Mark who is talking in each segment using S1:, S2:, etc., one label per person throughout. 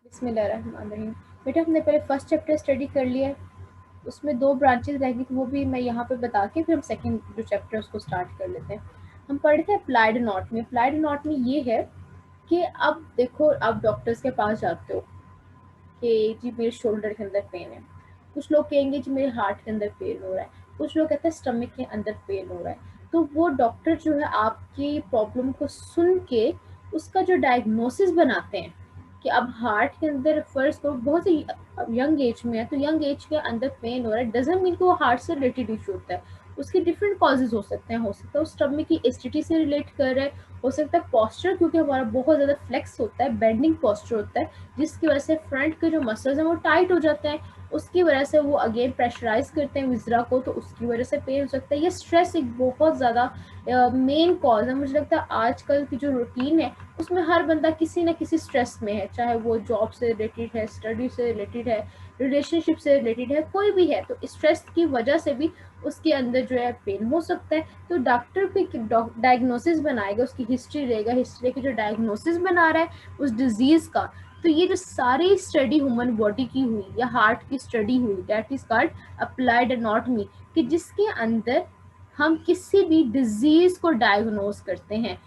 S1: बिस्मिल्लाहिर्रहमानिर्रहीम। बेटा हमने पहले फर्स्ट चैप्टर स्टडी कर लिया है, उसमें 2 ब्रांचेज़ रह गई थी, वो भी मैं यहाँ पे बता के फिर हम सेकंड जो चैप्टर है उसको स्टार्ट कर लेते हैं। हम पढ़े थे अप्लाइड एनाटॉमी। अप्लाइड एनाटॉमी ये है कि अब देखो आप डॉक्टर्स के पास जाते हो कि जी मेरे शोल्डर के अंदर पेन है, कुछ लोग कहेंगे जी मेरे हार्ट के अंदर पेन हो रहा है, कुछ लोग कहते हैं स्टमक के अंदर पेन हो रहा है। तो वो डॉक्टर जो है आपकी प्रॉब्लम को सुन के उसका जो डायग्नोसिस बनाते हैं कि अब हार्ट के अंदर फर्स्ट तो बहुत ही यंग एज में है, तो यंग एज के अंदर पेन हो रहा है डजंट मीन कि वो हार्ट से रिलेटेड इशू होता है। उसके डिफरेंट कॉजेज हो सकते हैं, हो सकता है उस स्टमक की एसिडिटी से रिलेट कर रहा है, हो सकता है पोस्चर, क्योंकि हमारा बहुत ज़्यादा फ्लेक्स होता है, बेंडिंग पोस्चर होता है, जिसकी वजह से फ्रंट के जो मसल्स हैं वो टाइट हो जाते हैं, उसकी वजह से वो अगेन प्रेशराइज करते हैं विजरा को, तो उसकी वजह से पेन हो सकता है। ये स्ट्रेस एक बहुत ज़्यादा मेन कॉज है। मुझे लगता है आजकल की जो रूटीन है उसमें हर बंदा किसी न किसी स्ट्रेस में है, चाहे वो जॉब से रिलेटेड है, स्टडी से रिलेटेड है, रिलेशनशिप से रिलेटेड है, कोई भी है, तो स्ट्रेस की वजह से भी उसके अंदर जो है पेन हो सकता है। तो डॉक्टर भी डायग्नोसिस बनाएगा, उसकी हिस्ट्री रहेगा, हिस्ट्री की जो डायग्नोसिस बना रहा है उस डिजीज़ का। तो ये जो सारी स्टडी ह्यूमन बॉडी की हुई या हार्ट की स्टडी हुई, that is called applied anatomy, कि जिसके अंदर हम किसी भी डिजीज को डायग्नोस करते हैं।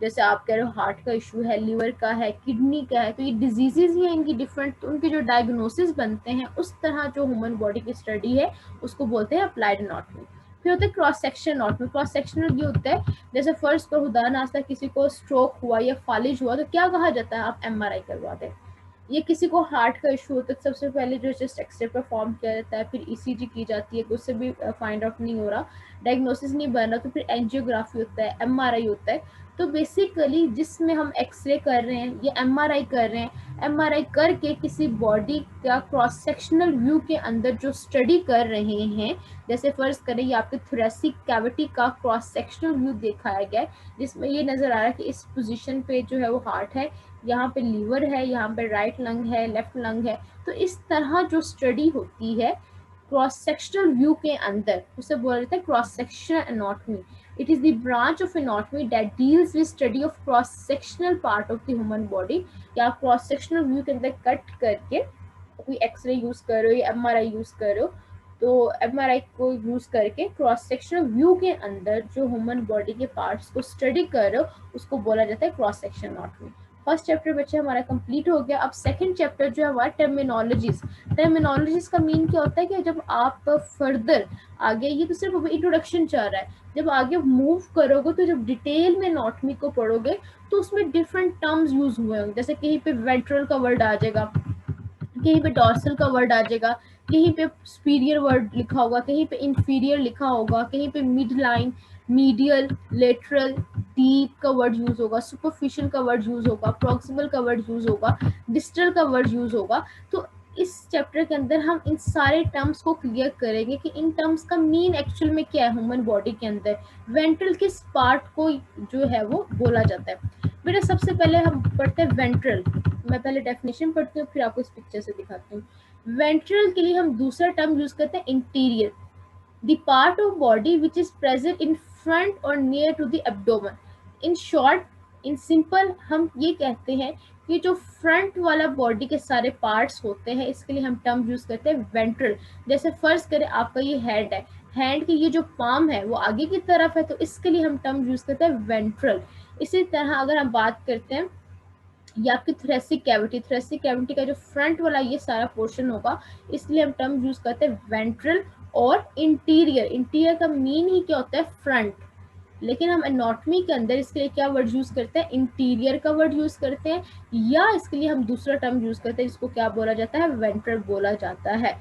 S1: जैसे आप कह रहे हो हार्ट का इशू है, लिवर का है, किडनी का है, तो ये डिजीजेज ही हैं इनकी डिफरेंट, तो उनके जो डायग्नोसिस बनते हैं उस तरह जो ह्यूमन बॉडी की स्टडी है उसको बोलते हैं अप्लाइड एनाटॉमी। फिर होता है cross section anatomy. Cross sectional ये होता है जैसे फर्स्ट को खुदा नास्ता किसी को स्ट्रोक हुआ या फालिज हुआ तो क्या कहा जाता है, आप एमआरआई करवा दें। ये किसी को हार्ट का इशू होता है सबसे पहले जो चेस्ट एक्सरे परफॉर्म किया जाता है, फिर ईसीजी की जाती है, उससे भी फाइंड आउट नहीं हो रहा, डायग्नोसिस नहीं बन रहा, तो फिर एंजियोग्राफी होता है, एमआरआई होता है। तो बेसिकली जिसमें हम एक्सरे कर रहे हैं या एमआरआई कर रहे हैं, एमआरआई करके किसी बॉडी का क्रॉस सेक्शनल व्यू के अंदर जो स्टडी कर रहे हैं, जैसे फर्ज करें ये आपके थोरेसिक कैविटी का क्रॉस सेक्शनल व्यू दिखाया गया है, जिसमें ये नजर आ रहा है कि इस पोजीशन पे जो है वो हार्ट है, यहाँ पे लीवर है, यहाँ पे राइट लंग है, लेफ्ट लंग है। तो इस तरह जो स्टडी होती है क्रॉस सेक्शनल व्यू के अंदर, उसे बोला जाता है cross sectional anatomy. It is the branch of anatomy that deals with study of cross sectional part of the human body. या क्रॉस सेक्शनल व्यू के अंदर कट करके कोई एक्सरे यूज कर रहे हो या एमआरआई यूज कर रहे हो, तो एमआरआई को यूज करके क्रॉस सेक्शनल व्यू के अंदर जो ह्यूमन बॉडी के पार्ट्स को स्टडी कर रहे हो उसको बोला जाता है cross section anatomy. First chapter बच्चे हमारा कंप्लीट हो गया। अब सेकंड चैप्टर जो है हमारा टर्मिनोलॉजीज। टर्मिनोलॉजीज का मीन क्या होता है कि जब आप फर्दर आगे, ये तो सिर्फ अभी इंट्रोडक्शन चल रहा है, जब आगे मूव करोगे तो जब डिटेल में एनाटॉमी को पढ़ोगे तो उसमें डिफरेंट टर्म्स यूज हुए होंगे। जैसे कहीं पे वेंट्रल का वर्ड आ जाएगा, कहीं पे डॉर्सल का वर्ड आ जाएगा, कहीं पे सुपीरियर वर्ड लिखा होगा, कहीं पे इंफीरियर लिखा होगा, कहीं पे mid line, medial, lateral, deep का वर्ड यूज होगा, सुपरफिशियल का वर्ड यूज होगा, प्रॉक्सिमल का वर्ड यूज होगा, डिस्टल का वर्ड यूज होगा। तो इस चैप्टर के अंदर हम इन सारे टर्म्स को क्लियर करेंगे कि इन टर्म्स का मीन एक्चुअल में क्या है ह्यूमन बॉडी के अंदर, वेंट्रल किस पार्ट को जो है वो बोला जाता है। बेटा सबसे पहले हम पढ़ते हैं वेंट्रल। मैं पहले डेफिनेशन पढ़ती हूँ फिर आपको इस पिक्चर से दिखाती हूँ। वेंट्रल के लिए हम दूसरा टर्म यूज करते हैं anterior, the part of body which is present in front और near to the abdomen. In short, in simple हम ये कहते हैं कि जो फ्रंट वाला बॉडी के सारे पार्ट्स होते हैं इसके लिए हम टर्म यूज करते हैं वेंट्रल। जैसे फर्ज करें आपका ये हेड है, हैंड की ये जो पाम है वो आगे की तरफ है, तो इसके लिए हम टर्म यूज करते हैं वेंट्रल। इसी तरह अगर हम बात करते हैं ये आपकी थोरेसिक कैविटी, थोरेसिक कैविटी का जो फ्रंट वाला ये सारा पोर्शन होगा, इसलिए हम टर्म यूज करते हैं वेंट्रल और इंटीरियर। इंटीरियर का मीन ही क्या होता है, फ्रंट, लेकिन हम एनाटॉमी के अंदर इसके लिए क्या वर्ड यूज करते हैं, इंटीरियर का वर्ड यूज करते हैं, या इसके लिए हम दूसरा टर्म यूज करते हैं जिसको क्या बोला जाता है, वेंट्रल बोला जाता है।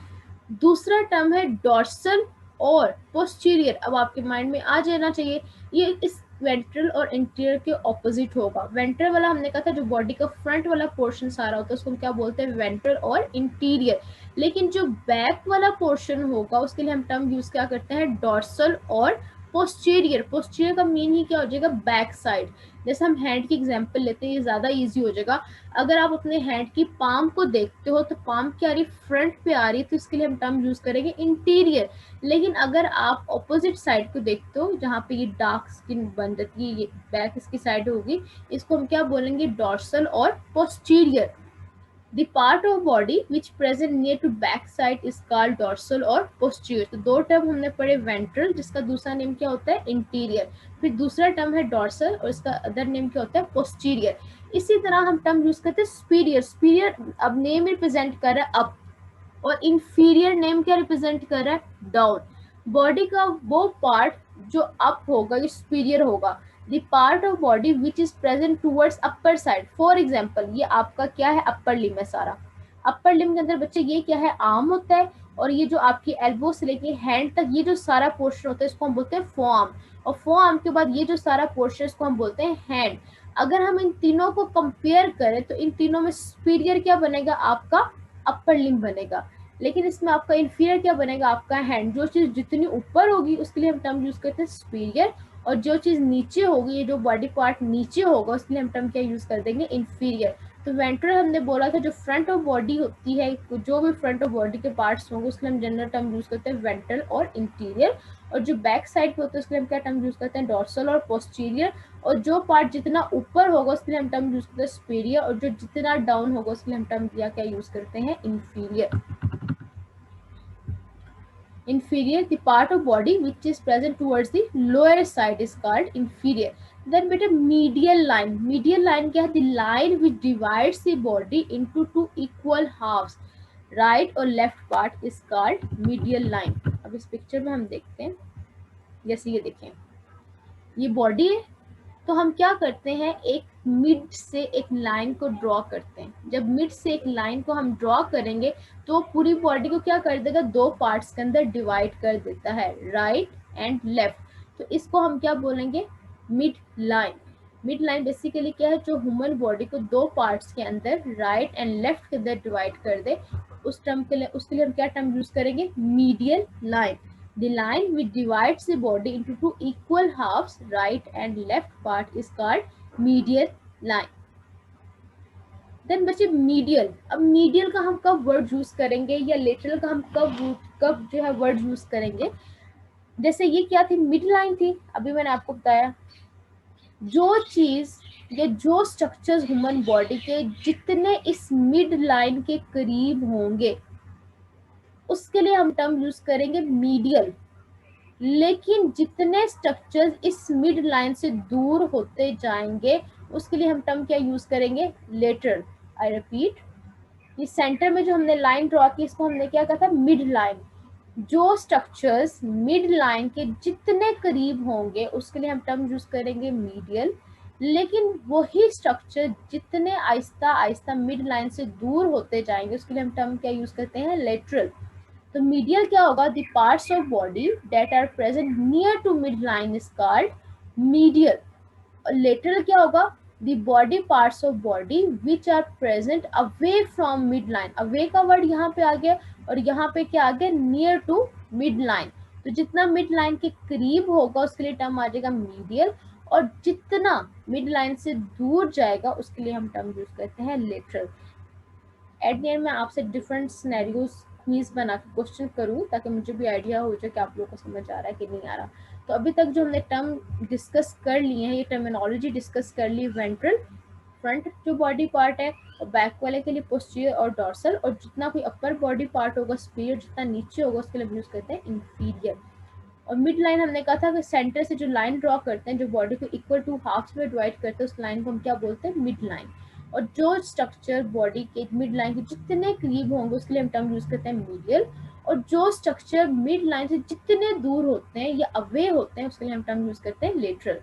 S1: दूसरा टर्म है डॉर्सल और पोस्टीरियर। अब आपके माइंड में आ जाना चाहिए ये इस वेंट्रल और इंटीरियर के ऑपोजिट होगा। वेंट्रल वाला हमने कहा था जो बॉडी का फ्रंट वाला पोर्शन सारा होता है उसको हम क्या बोलते हैं, वेंट्रल और इंटीरियर। लेकिन जो बैक वाला पोर्शन होगा उसके लिए हम टर्म यूज क्या करते हैं, डॉर्सल और पोस्टीरियर। पोस्टीरियर का मीन ही क्या हो जाएगा, बैक साइड। जैसे हम हैंड की एग्जांपल लेते हैं, ये ज्यादा इजी हो जाएगा। अगर आप अपने हैंड की पाम को देखते हो तो पाम क्या आ रही, फ्रंट पे आ रही है, तो इसके लिए हम टर्म यूज करेंगे इंटीरियर। लेकिन अगर आप ऑपोजिट साइड को देखते हो जहाँ पे ये डार्क स्किन बन जाती है, ये बैक इसकी साइड होगी, इसको हम क्या बोलेंगे, डॉर्सल और posterior. The part of body which present near to back side is called dorsal और पोस्टीरियर। तो दो टर्म हमने पढ़े, वेंट्रल जिसका दूसरा नेम क्या होता है इंटीरियर, फिर दूसरा टर्म है डॉर्सल और इसका अदर नेम क्या होता है पोस्टीरियर। इसी तरह हम टर्म यूज करते हैं सुपीरियर। सुपीरियर अब नेम रिप्रेजेंट कर रहा है अप, और इंफीरियर नेम क्या रिप्रेजेंट कर रहा है डाउन। बॉडी का वो पार्ट जो अप होगा ये सुपीरियर होगा। The part of body which is present towards upper side, for example ये आपका क्या है अपर लिम है सारा। अपर लिम के अंदर बच्चे ये क्या है आर्म होता है, और ये जो आपकी एल्बो से लेके हैंड तक ये जो सारा पोर्शन होता है इसको हम बोलते हैं फोआर्म, और फोआर्म के बाद ये जो सारा पोर्शन इसको हम बोलते हैं हैंड। अगर हम इन तीनों को कंपेयर करें तो इन तीनों में सुपीरियर क्या बनेगा आपका अपर लिम बनेगा, लेकिन इसमें आपका इंफीरियर क्या बनेगा आपका हैंड। जो चीज जितनी ऊपर होगी उसके लिए हम टर्म यूज करते हैं सुपीरियर, और जो चीज नीचे होगी ये जो बॉडी पार्ट नीचे होगा उसके लिए हम टर्म क्या यूज कर देंगे इंफीरियर। तो वेंट्रल हमने बोला था जो फ्रंट ऑफ बॉडी होती है, जो भी फ्रंट ऑफ बॉडी के पार्ट्स होंगे उसके लिए हम जनरल टर्म यूज करते हैं वेंट्रल और इंटीरियर, और जो बैक साइड पे होता है उसके लिए हम क्या टर्म यूज करते हैं डॉर्सल और पोस्टीरियर, और जो पार्ट जितना ऊपर होगा उसके लिए हम टर्म यूज करते हैं सुपीरियर, और जो जितना डाउन होगा उसके लिए हम टर्म क्या यूज करते हैं inferior. Inferior, the part of body which is present towards the lower side is called inferior. Then बेटा medial line, medial line क्या है? The line which divides the body into two equal halves, right और left part is called medial line. अब इस picture में हम देखते हैं, जैसे ये देखें ये बॉडी है, तो हम क्या करते हैं एक मिड से एक लाइन को ड्रॉ करते हैं। जब मिड से एक लाइन को हम ड्रॉ करेंगे तो पूरी बॉडी को क्या कर देगा दो पार्ट्स के अंदर डिवाइड कर देता है, राइट एंड लेफ्ट। तो इसको हम क्या बोलेंगे mid line. Mid line basically क्या है जो ह्यूमन बॉडी को दो पार्ट्स के अंदर राइट एंड लेफ्ट के अंदर डिवाइड कर दे, उस टर्म के लिए उसके लिए हम क्या टर्म यूज करेंगे medial line. The line which divides the body into two equal halves, right and left part, is called medial line. Then बच्चे medial, अब medial का हम कब वर्ड यूज करेंगे या lateral का हम कब जो है वर्ड यूज करेंगे। जैसे ये क्या थी मिड लाइन थी, अभी मैंने आपको बताया जो चीज या जो स्ट्रक्चर्स ह्यूमन बॉडी के जितने इस मिड लाइन के करीब होंगे उसके लिए हम टर्म यूज करेंगे मीडियल, लेकिन जितने स्ट्रक्चर्स इस मिड लाइन से दूर होते जाएंगे उसके लिए हम टर्म क्या यूज करेंगे लेटरल। आई रिपीट, ये सेंटर में जो हमने लाइन ड्रॉ की इसको हमने क्या कहा था मिड लाइन। जो स्ट्रक्चर्स मिड लाइन के जितने करीब होंगे उसके लिए हम टर्म यूज करेंगे मीडियल, लेकिन वही स्ट्रक्चर जितने आहिस्ता आहिस्ता मिड लाइन से दूर होते जाएंगे उसके लिए हम टर्म क्या यूज करते हैं लेटरल। तो medial क्या होगा the parts of body that are present near to midline is called medial, और lateral क्या होगा the body parts of body which are present away from midline। away का वर्ड यहाँ पे आ गया और यहाँ पे क्या आ गया near to midline। तो जितना midline के करीब होगा उसके लिए टर्म आ जाएगा medial, और जितना midline से दूर जाएगा उसके लिए हम टर्म यूज करते हैं lateral। एट द एंड मैं आपसे डिफरेंट सिनेरियोज क्विज बना के क्वेश्चन करूँ ताकि मुझे भी आइडिया हो जाए कि आप लोगों को समझ आ रहा है कि नहीं आ रहा। तो अभी तक जो हमने टर्म डिस्कस कर लिए हैं, ये टर्मिनोलॉजी डिस्कस कर ली, वेंट्रल फ्रंट जो बॉडी पार्ट है, और बैक वाले के लिए पोस्टीरियर और डॉर्सल, और जितना कोई अपर बॉडी पार्ट होगा सुपीरियर, जितना नीचे होगा उसके लिए यूज करते हैं इंफीरियर। और मिड लाइन हमने कहा था कि सेंटर से जो लाइन ड्रॉ करते हैं जो बॉडी को इक्वल टू हाफ्स में डिवाइड करते हैं उस लाइन को हम क्या बोलते हैं मिड लाइन। और जो स्ट्रक्चर बॉडी के मिड लाइन के जितने करीब होंगे उसके लिए हम टर्म यूज करते हैं मीडियल, और जो स्ट्रक्चर मिड लाइन से जितने दूर होते हैं या अवे होते हैं उसके लिए हम टर्म यूज करते हैं लेटरल।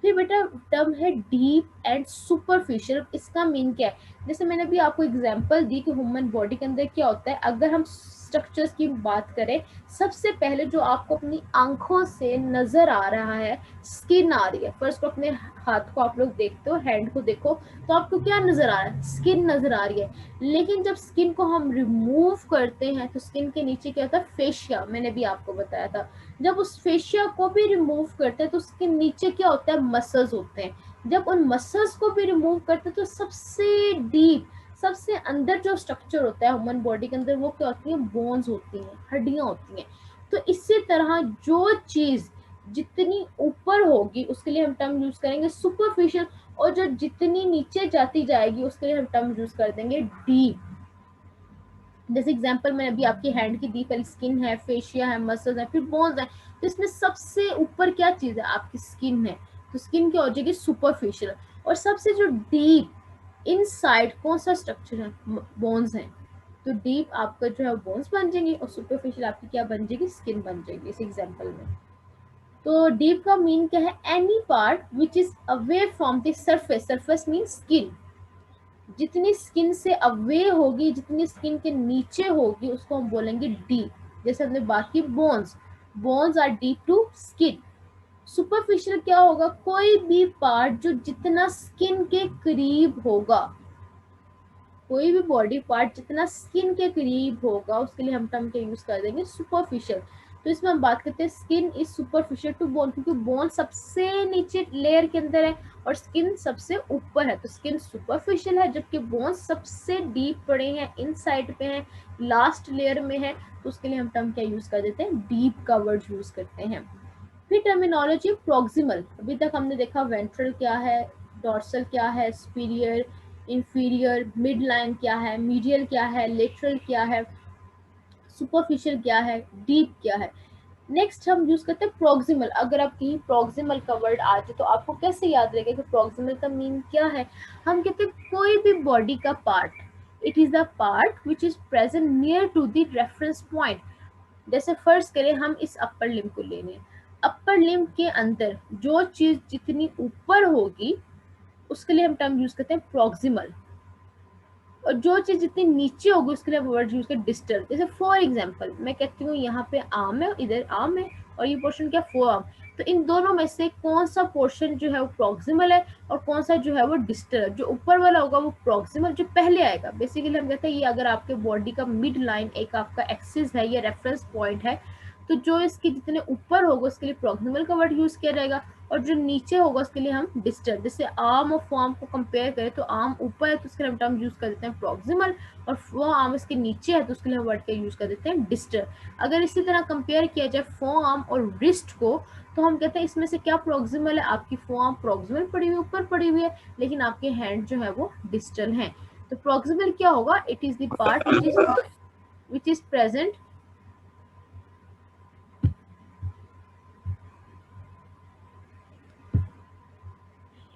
S1: फिर बेटा टर्म है डीप एंड सुपरफिशियल। इसका मीन क्या है, जैसे मैंने भी आपको एग्जांपल दी कि ह्यूमन बॉडी के अंदर क्या होता है। अगर हम स्ट्रक्चर्स की बात करें, सबसे पहले जो आपको अपनी आंखों से नजर आ रहा है स्किन आ रही है। फर्स्ट अपने हाथ को आप लोग देखते हो, हैंड को देखो तो आपको क्या नजर आ रहा है, स्किन नजर आ रही है। लेकिन जब स्किन को हम रिमूव करते हैं तो स्किन के नीचे क्या होता है फेशिया, मैंने भी आपको बताया था। जब उस फेशिया को भी रिमूव करते हैं तो उसके नीचे क्या होता है मसल्स होते हैं। जब उन मसल्स को भी रिमूव करते हैं तो सबसे डीप सबसे अंदर जो स्ट्रक्चर होता है ह्यूमन बॉडी के अंदर वो क्या होती है बोन्स होती हैं, हड्डियां होती हैं। तो इसी तरह जो चीज जितनी ऊपर होगी उसके लिए हम टर्म यूज करेंगे सुपरफिशियल, और जो जितनी नीचे जाती जाएगी उसके लिए हम टर्म यूज कर देंगे डीप। जैसे एग्जांपल मैंने अभी आपकी हैंड की दी, पहले स्किन है, फेशिया है, मसल्स है, फिर बोन्स है। तो इसमें सबसे ऊपर क्या चीज है? आपकी स्किन है। तो स्किन क्या हो जाएगी? सुपरफिशियल। और सबसे जो डीप इनसाइड कौन सा स्ट्रक्चर है? बोन्स है। तो डीप आपका जो है बोन्स बन जाएंगे और सुपरफिशियल आपकी क्या बन जाएगी? स्किन बन जाएगी इस एग्जांपल में। तो डीप का मीन क्या है? Any part which is away from the surface. Surface mean skin. जितनी स्किन से अवे होगी, जितनी स्किन के नीचे होगी, उसको हम बोलेंगे डीप। जैसे हमने बात की bones, bones are deep to skin. Superficial क्या होगा? कोई भी पार्ट जो जितना स्किन के करीब होगा, कोई भी बॉडी पार्ट जितना स्किन के करीब होगा, उसके लिए हम टर्म के यूज कर देंगे सुपरफिशियल। तो इसमें हम बात करते हैं skin is superficial to bone, क्योंकि बोन सबसे नीचे लेयर के अंदर है और स्किन सबसे ऊपर है। तो स्किन सुपरफिशियल है, जबकि बोन सबसे डीप पड़े हैं, इन साइड पे हैं, लास्ट लेयर में है। तो उसके लिए हम टर्म क्या यूज कर देते हैं? डीप का वर्ड यूज करते हैं। फिर टर्मिनोलॉजी प्रॉक्सिमल। अभी तक हमने देखा वेंट्रल क्या है, डॉर्सल क्या है, सुपीरियर, इंफीरियर, मिड लाइन क्या है, मीडियल क्या है, लेटरल क्या है, सुपरफिशियल क्या है, डीप क्या है। नेक्स्ट हम यूज करते हैं प्रॉक्सिमल। अगर आप कहीं प्रॉक्सिमल का वर्ड आ जाए तो आपको कैसे याद रहेगा कि प्रॉक्सिमल का मीन क्या है? हम कहते हैं कोई भी बॉडी का part, it is the part which is present near to the reference point. जैसे फर्स्ट करें हम इस अपर लिम्ब को ले लें, अपर लिम्ब के अंदर जो चीज जितनी ऊपर होगी, उसके लिए हम टर्म यूज करते हैं प्रॉक्सिमल। और जो चीज जितनी नीचे होगी, उसके लिए वर्ड यूज करते डिस्टल। जैसे फॉर एग्जांपल मैं कहती हूँ यहाँ पे आर्म है, इधर आर्म है, और ये पोर्शन क्या? Four arm. तो इन दोनों में से कौन सा पोर्शन जो है वो प्रॉक्सिमल है और कौन सा जो है वो डिस्टल है? जो ऊपर वाला होगा वो प्रॉक्सिमल, जो पहले आएगा। बेसिकली हम कहते हैं ये अगर आपके बॉडी का मिड लाइन एक आपका एक्सिस है, ये रेफरेंस पॉइंट है, तो जो इसके जितने ऊपर होगा उसके लिए प्रॉक्सिमल का वर्ड यूज किया जाएगा, और जो नीचे होगा उसके लिए हम डिस्टल। जैसे आर्म और फॉर्म को कंपेयर करें तो आर्म ऊपर है तो उसके लिए हम टर्म यूज कर देते हैं प्रॉक्सिमल, और वो आर्म इसके नीचे है तो उसके लिए हम वर्ड का यूज कर देते हैं डिस्टल। अगर इसी तरह कंपेयर किया जाए फोर आर्म और रिस्ट को, तो हम कहते हैं इसमें से क्या प्रॉक्सिमल है? आपकी फोर आर्म प्रॉक्सिमल पड़ी हुई, ऊपर पड़ी हुई है, लेकिन आपके हैंड जो है वो डिस्टल है। तो प्रॉक्सिमल क्या होगा? It is the part which is present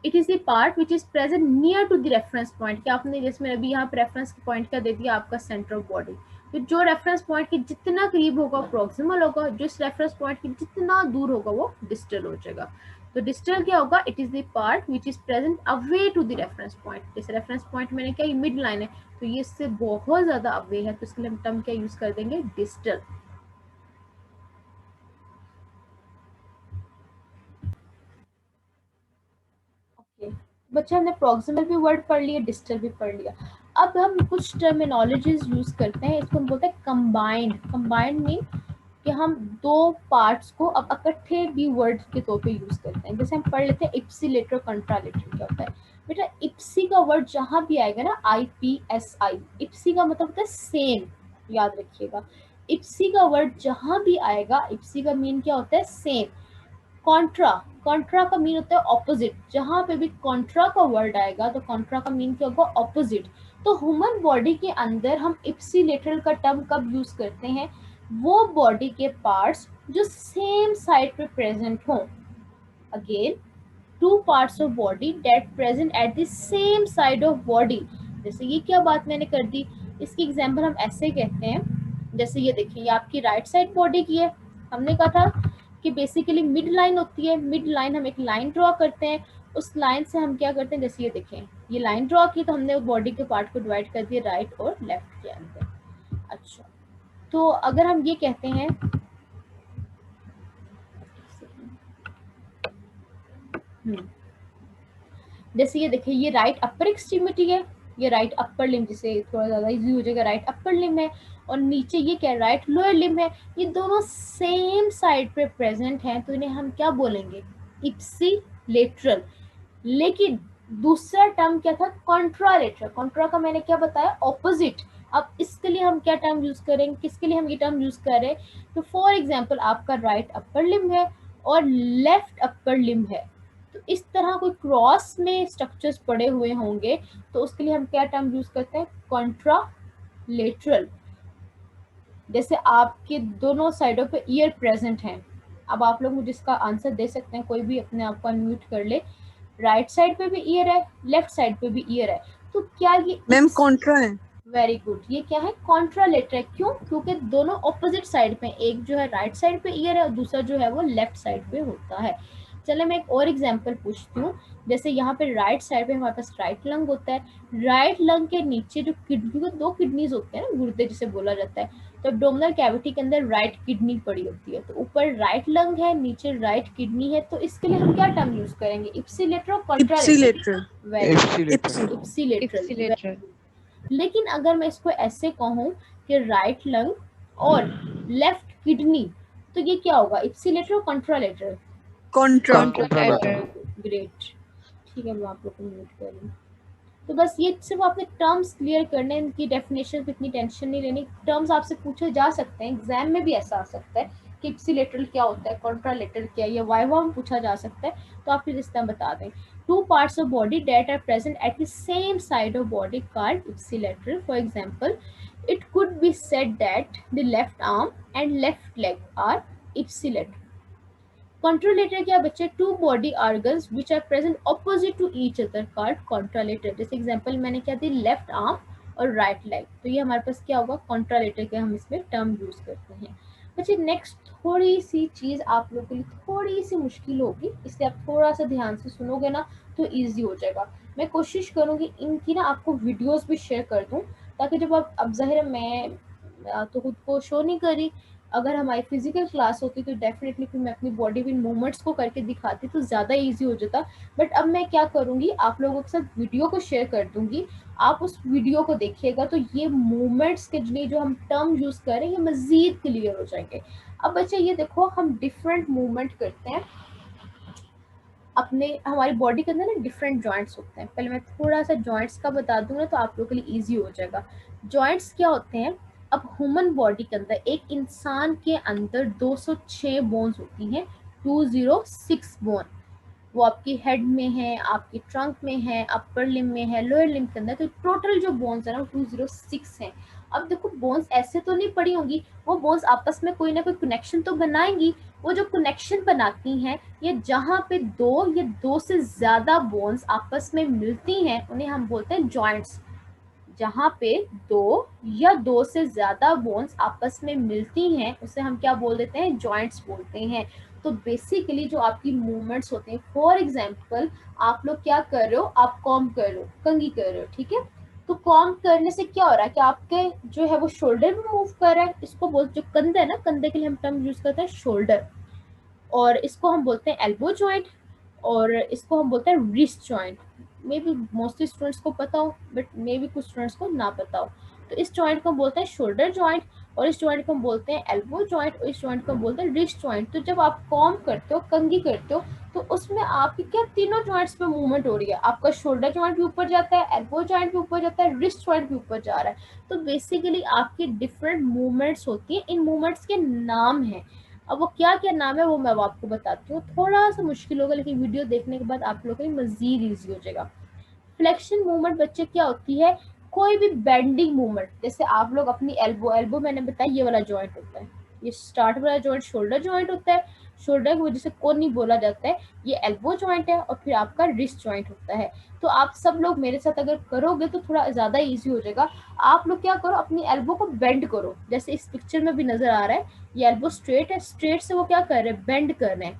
S1: it is the part which is present near to the reference point. क्या आपने, जैसे मैंने अभी यहाँ पे रेफरेंस पॉइंट का दे दिया आपका सेंटर ऑफ बॉडी, तो जो रेफरेंस पॉइंट के जितना करीब होगा प्रॉक्सिमल होगा, जो इस रेफरेंस पॉइंट के जितना दूर होगा वो डिस्टल हो जाएगा। तो डिस्टल क्या होगा? It is the part which is present away to the reference point. जैसे रेफरेंस पॉइंट मैंने क्या, ये मिड लाइन है, तो ये इससे बहुत ज्यादा अवे है, तो इसके लिए हम टर्म क्या यूज कर देंगे? डिस्टल। बच्चा हमने प्रॉक्सिमल भी वर्ड पढ़ लिया, डिस्टल भी पढ़ लिया। अब हम कुछ टर्मिनोलॉजीज यूज करते हैं, इसको हम बोलते हैं कंबाइंड। कंबाइंड मीन कि हम दो पार्ट्स को अब इकट्ठे भी वर्ड के तौर पे यूज करते हैं। जैसे हम पढ़ लेते हैं इप्सिलेटर कंट्रालेटर क्या होता है। बेटा इप्सी का वर्ड जहां भी आएगा ना, IPSI, इप्सी का मतलब होता है सेम, याद रखिएगा। इप्सी का वर्ड जहां भी आएगा, इप्सी का मीन क्या होता है? सेम। कॉन्ट्रा, कॉन्ट्रा का मीन होता है ऑपोजिट। जहां पे भी कॉन्ट्रा का वर्ड आएगा तो कॉन्ट्रा का मीन क्या होगा? ऑपोजिट। तो ह्यूमन बॉडी के अंदर हम इप्सिलेटरल का टर्म कब यूज करते हैं? वो बॉडी के पार्ट्स जो सेम साइड पे प्रेजेंट हो। Again, to parts of body that present at the same side of body. जैसे ये क्या बात मैंने कर दी, इसकी एग्जांपल हम ऐसे कहते हैं, जैसे ये देखिए, ये आपकी राइट साइड बॉडी की है। हमने कहा था कि बेसिकली मिड लाइन होती है, मिड लाइन हम एक लाइन ड्रॉ करते हैं, उस लाइन से हम क्या करते हैं, जैसे ये देखें, ये लाइन ड्रॉ की तो हमने बॉडी के पार्ट को डिवाइड कर दिया राइट और लेफ्ट के अंदर। अच्छा, तो अगर हम ये कहते हैं, जैसे ये देखिए, ये राइट अपर एक्सट्रीमिटी है, ये राइट अपर लिम्ब, जिसे थोड़ा ज्यादा इजी हो जाएगा, राइट अपर लिम्ब है, और नीचे ये क्या, राइट लोअर लिम्ब है। ये दोनों सेम साइड पे प्रेजेंट हैं, तो इन्हें हम क्या बोलेंगे? इप्सिलेटरल। लेकिन दूसरा टर्म क्या था? कॉन्ट्रालेटरल। कॉन्ट्रा का मैंने क्या बताया? ऑपोजिट। अब इसके लिए हम क्या टर्म यूज करेंगे? किसके लिए हम ये टर्म यूज कर रहे हैं? तो फॉर एग्जाम्पल आपका राइट अपर लिम्ब है और लेफ्ट अपर लिम्ब है, तो इस तरह कोई क्रॉस में स्ट्रक्चर्स पड़े हुए होंगे, तो उसके लिए हम क्या टर्म यूज करते हैं? कॉन्ट्रालेटरल। जैसे आपके दोनों साइडों पे ईयर प्रेजेंट हैं। अब आप लोग मुझे इसका आंसर दे सकते हैं, कोई भी अपने आप को अनम्यूट कर ले। राइट साइड पे भी ईयर है, लेफ्ट साइड पे भी ईयर है, तो क्या ये
S2: मैम कॉन्ट्रा है।
S1: वेरी गुड, ये क्या है? कॉन्ट्रालेटर है। क्यों? क्योंकि दोनों ऑपोजिट साइड पे, एक जो है राइट साइड पे ईयर है और दूसरा जो है वो लेफ्ट साइड पे होता है। चले मैं एक और एग्जांपल पूछती हूँ। जैसे यहाँ पे राइट साइड पे हमारे पास राइट लंग होता है। राइट लंग के नीचे जो किडनी को, दो किडनीज होते हैं ना, गुर्दे जिसे बोला जाता है, तो एब्डोमिनल कैविटी के अंदर राइट किडनी पड़ी होती है। तो ऊपर राइट लंग है, नीचे राइट किडनी है, तो इसके लिए हम क्या टर्म यूज करेंगे? इप्सिलेटरल और contralateral?
S2: Ipsilateral.
S1: Very
S2: ipsi.
S1: Ipsilateral.
S3: Ipsilateral.
S1: लेकिन अगर मैं इसको ऐसे कहूँ कि राइट लंग और लेफ्ट किडनी, तो ये क्या होगा? Ipsilateral contralateral?
S2: कॉन्ट्रा।
S1: ग्रेट। ठीक है, मैं आप लोग को म्यूट कर रही हूँ। तो बस ये सिर्फ आपने टर्म्स क्लियर करने, इनकी डेफिनेशन पे इतनी टेंशन नहीं लेनी। टर्म्स आपसे पूछे जा सकते हैं, एग्जाम में भी ऐसा आ सकता है कि इप्सिलेटरल क्या होता है, कॉन्ट्रालेटरल क्या है, या वाइवा में पूछा जा सकता है, तो आप फिर इस तरह बता दें। Two parts of body that are present at the same side of body called ipsilateral. For example, it could be said that the left arm and left leg are ipsilateral. Contralateral क्या बच्चे? Two body organs which are present opposite to each other called contralateral. जैसे example मैंने क्या दी? Left arm और right leg, तो ये हमारे पास क्या होगा? कॉन्ट्रालेटरल के हम इसमें टर्म यूज करते हैं। बच्चे नेक्स्ट थोड़ी सी चीज आप लोगों के लिए थोड़ी सी मुश्किल होगी, इसलिए आप थोड़ा सा ध्यान से सुनोगे ना तो ईजी हो जाएगा। मैं कोशिश करूंगी इनकी ना आपको वीडियोस भी शेयर कर दूं, ताकि जब आप, अब जाहिर है मैं तो खुद को शो नहीं करी, अगर हमारी फिजिकल क्लास होती तो डेफिनेटली फिर मैं अपनी बॉडी विन मूवमेंट्स को करके दिखाती तो ज़्यादा इजी हो जाता। बट अब मैं क्या करूँगी, आप लोगों के साथ वीडियो को शेयर कर दूंगी, आप उस वीडियो को देखिएगा तो ये मूवमेंट्स के लिए जो हम टर्म यूज़ कर रहे हैं ये मज़ीद क्लियर हो जाएंगे। अब बच्चे ये देखो, हम डिफरेंट मूवमेंट करते हैं अपने, हमारी बॉडी के अंदर ना डिफरेंट जॉइंट्स होते हैं। पहले मैं थोड़ा सा जॉइंट्स का बता दूँ ना तो आप लोगों के लिए ईजी हो जाएगा। जॉइंट्स क्या होते हैं? अब ह्यूमन बॉडी के अंदर, एक इंसान के अंदर 206 बोन्स होती हैं, 206 बोन। वो आपकी हेड में है, आपकी ट्रंक में है, अपर लिम में है, लोअर लिम के अंदर, तो टोटल जो बोन्स है ना 206 हैं। अब देखो बोन्स ऐसे तो नहीं पड़ी होंगी, वो बोन्स आपस में कोई ना कोई कनेक्शन तो बनाएंगी। वो जो कनेक्शन बनाती हैं, ये जहाँ पे दो या दो से ज्यादा बोन्स आपस में मिलती हैं उन्हें हम बोलते हैं जॉइंट्स। जहाँ पे दो या दो से ज्यादा बोन्स आपस में मिलती हैं उसे हम क्या बोल देते हैं? जॉइंट्स बोलते हैं। तो बेसिकली जो आपकी मूवमेंट्स होते हैं, फॉर एग्जांपल आप लोग क्या कर रहे हो? आप कॉम कर रहे हो, कंघी कर रहे हो, ठीक है? तो कॉम करने से क्या हो रहा है कि आपके जो है वो शोल्डर भी मूव कर रहा है। इसको बोल, जो कंधे है ना, कंधे के लिए हम टर्म यूज करते हैं शोल्डर, और इसको हम बोलते हैं एल्बो जॉइंट, और इसको हम बोलते हैं wrist joint. May be mostly students को पता हो, बट मे बी कुछ स्टूडेंट्स को ना पता हो। तो इस जॉइंट को हम बोलते हैं शोल्डर जॉइंट, और इस जॉइंट को हम बोलते हैं एल्बो जॉइंट, और इस जॉइंट को हम बोलते हैं रिस्ट जॉइंट। तो जब आप कॉम करते हो, कंघी करते हो, तो उसमें आपकी क्या तीनों जॉइंट्स पे मूवमेंट हो रही है। आपका शोल्डर जॉइंट भी ऊपर जाता है, एल्बो जॉइंट भी ऊपर जाता है, रिस्ट जॉइंट भी ऊपर जा रहा है। तो बेसिकली आपकी डिफरेंट मूवमेंट्स होती हैं, इन मूवमेंट्स के नाम हैं। अब वो क्या क्या नाम है वो मैं अब आपको बताती हूँ, थोड़ा सा मुश्किल होगा लेकिन वीडियो देखने के बाद आप लोगों के लिए मजीद ईजी हो जाएगा। फ्लेक्शन मूवमेंट बच्चे क्या होती है? कोई भी बेंडिंग मूवमेंट, जैसे आप लोग अपनी एल्बो, एल्बो मैंने बताया ये वाला जॉइंट होता है, ये स्टार्ट वाला जॉइंट शोल्डर जॉइंट होता है, शोल्डर की वजह से कोनी बोला जाता है, ये एल्बो जॉइंट है, और फिर आपका रिस्ट जॉइंट होता है। तो आप सब लोग मेरे साथ अगर करोगे तो थोड़ा ज़्यादा ईजी हो जाएगा। आप लोग क्या करो, अपनी एल्बो को बेंड करो, जैसे इस पिक्चर में भी नजर आ रहा है, ये एल्बो स्ट्रेट है, स्ट्रेट से वो क्या कर रहे हैं? बेंड कर रहे हैं।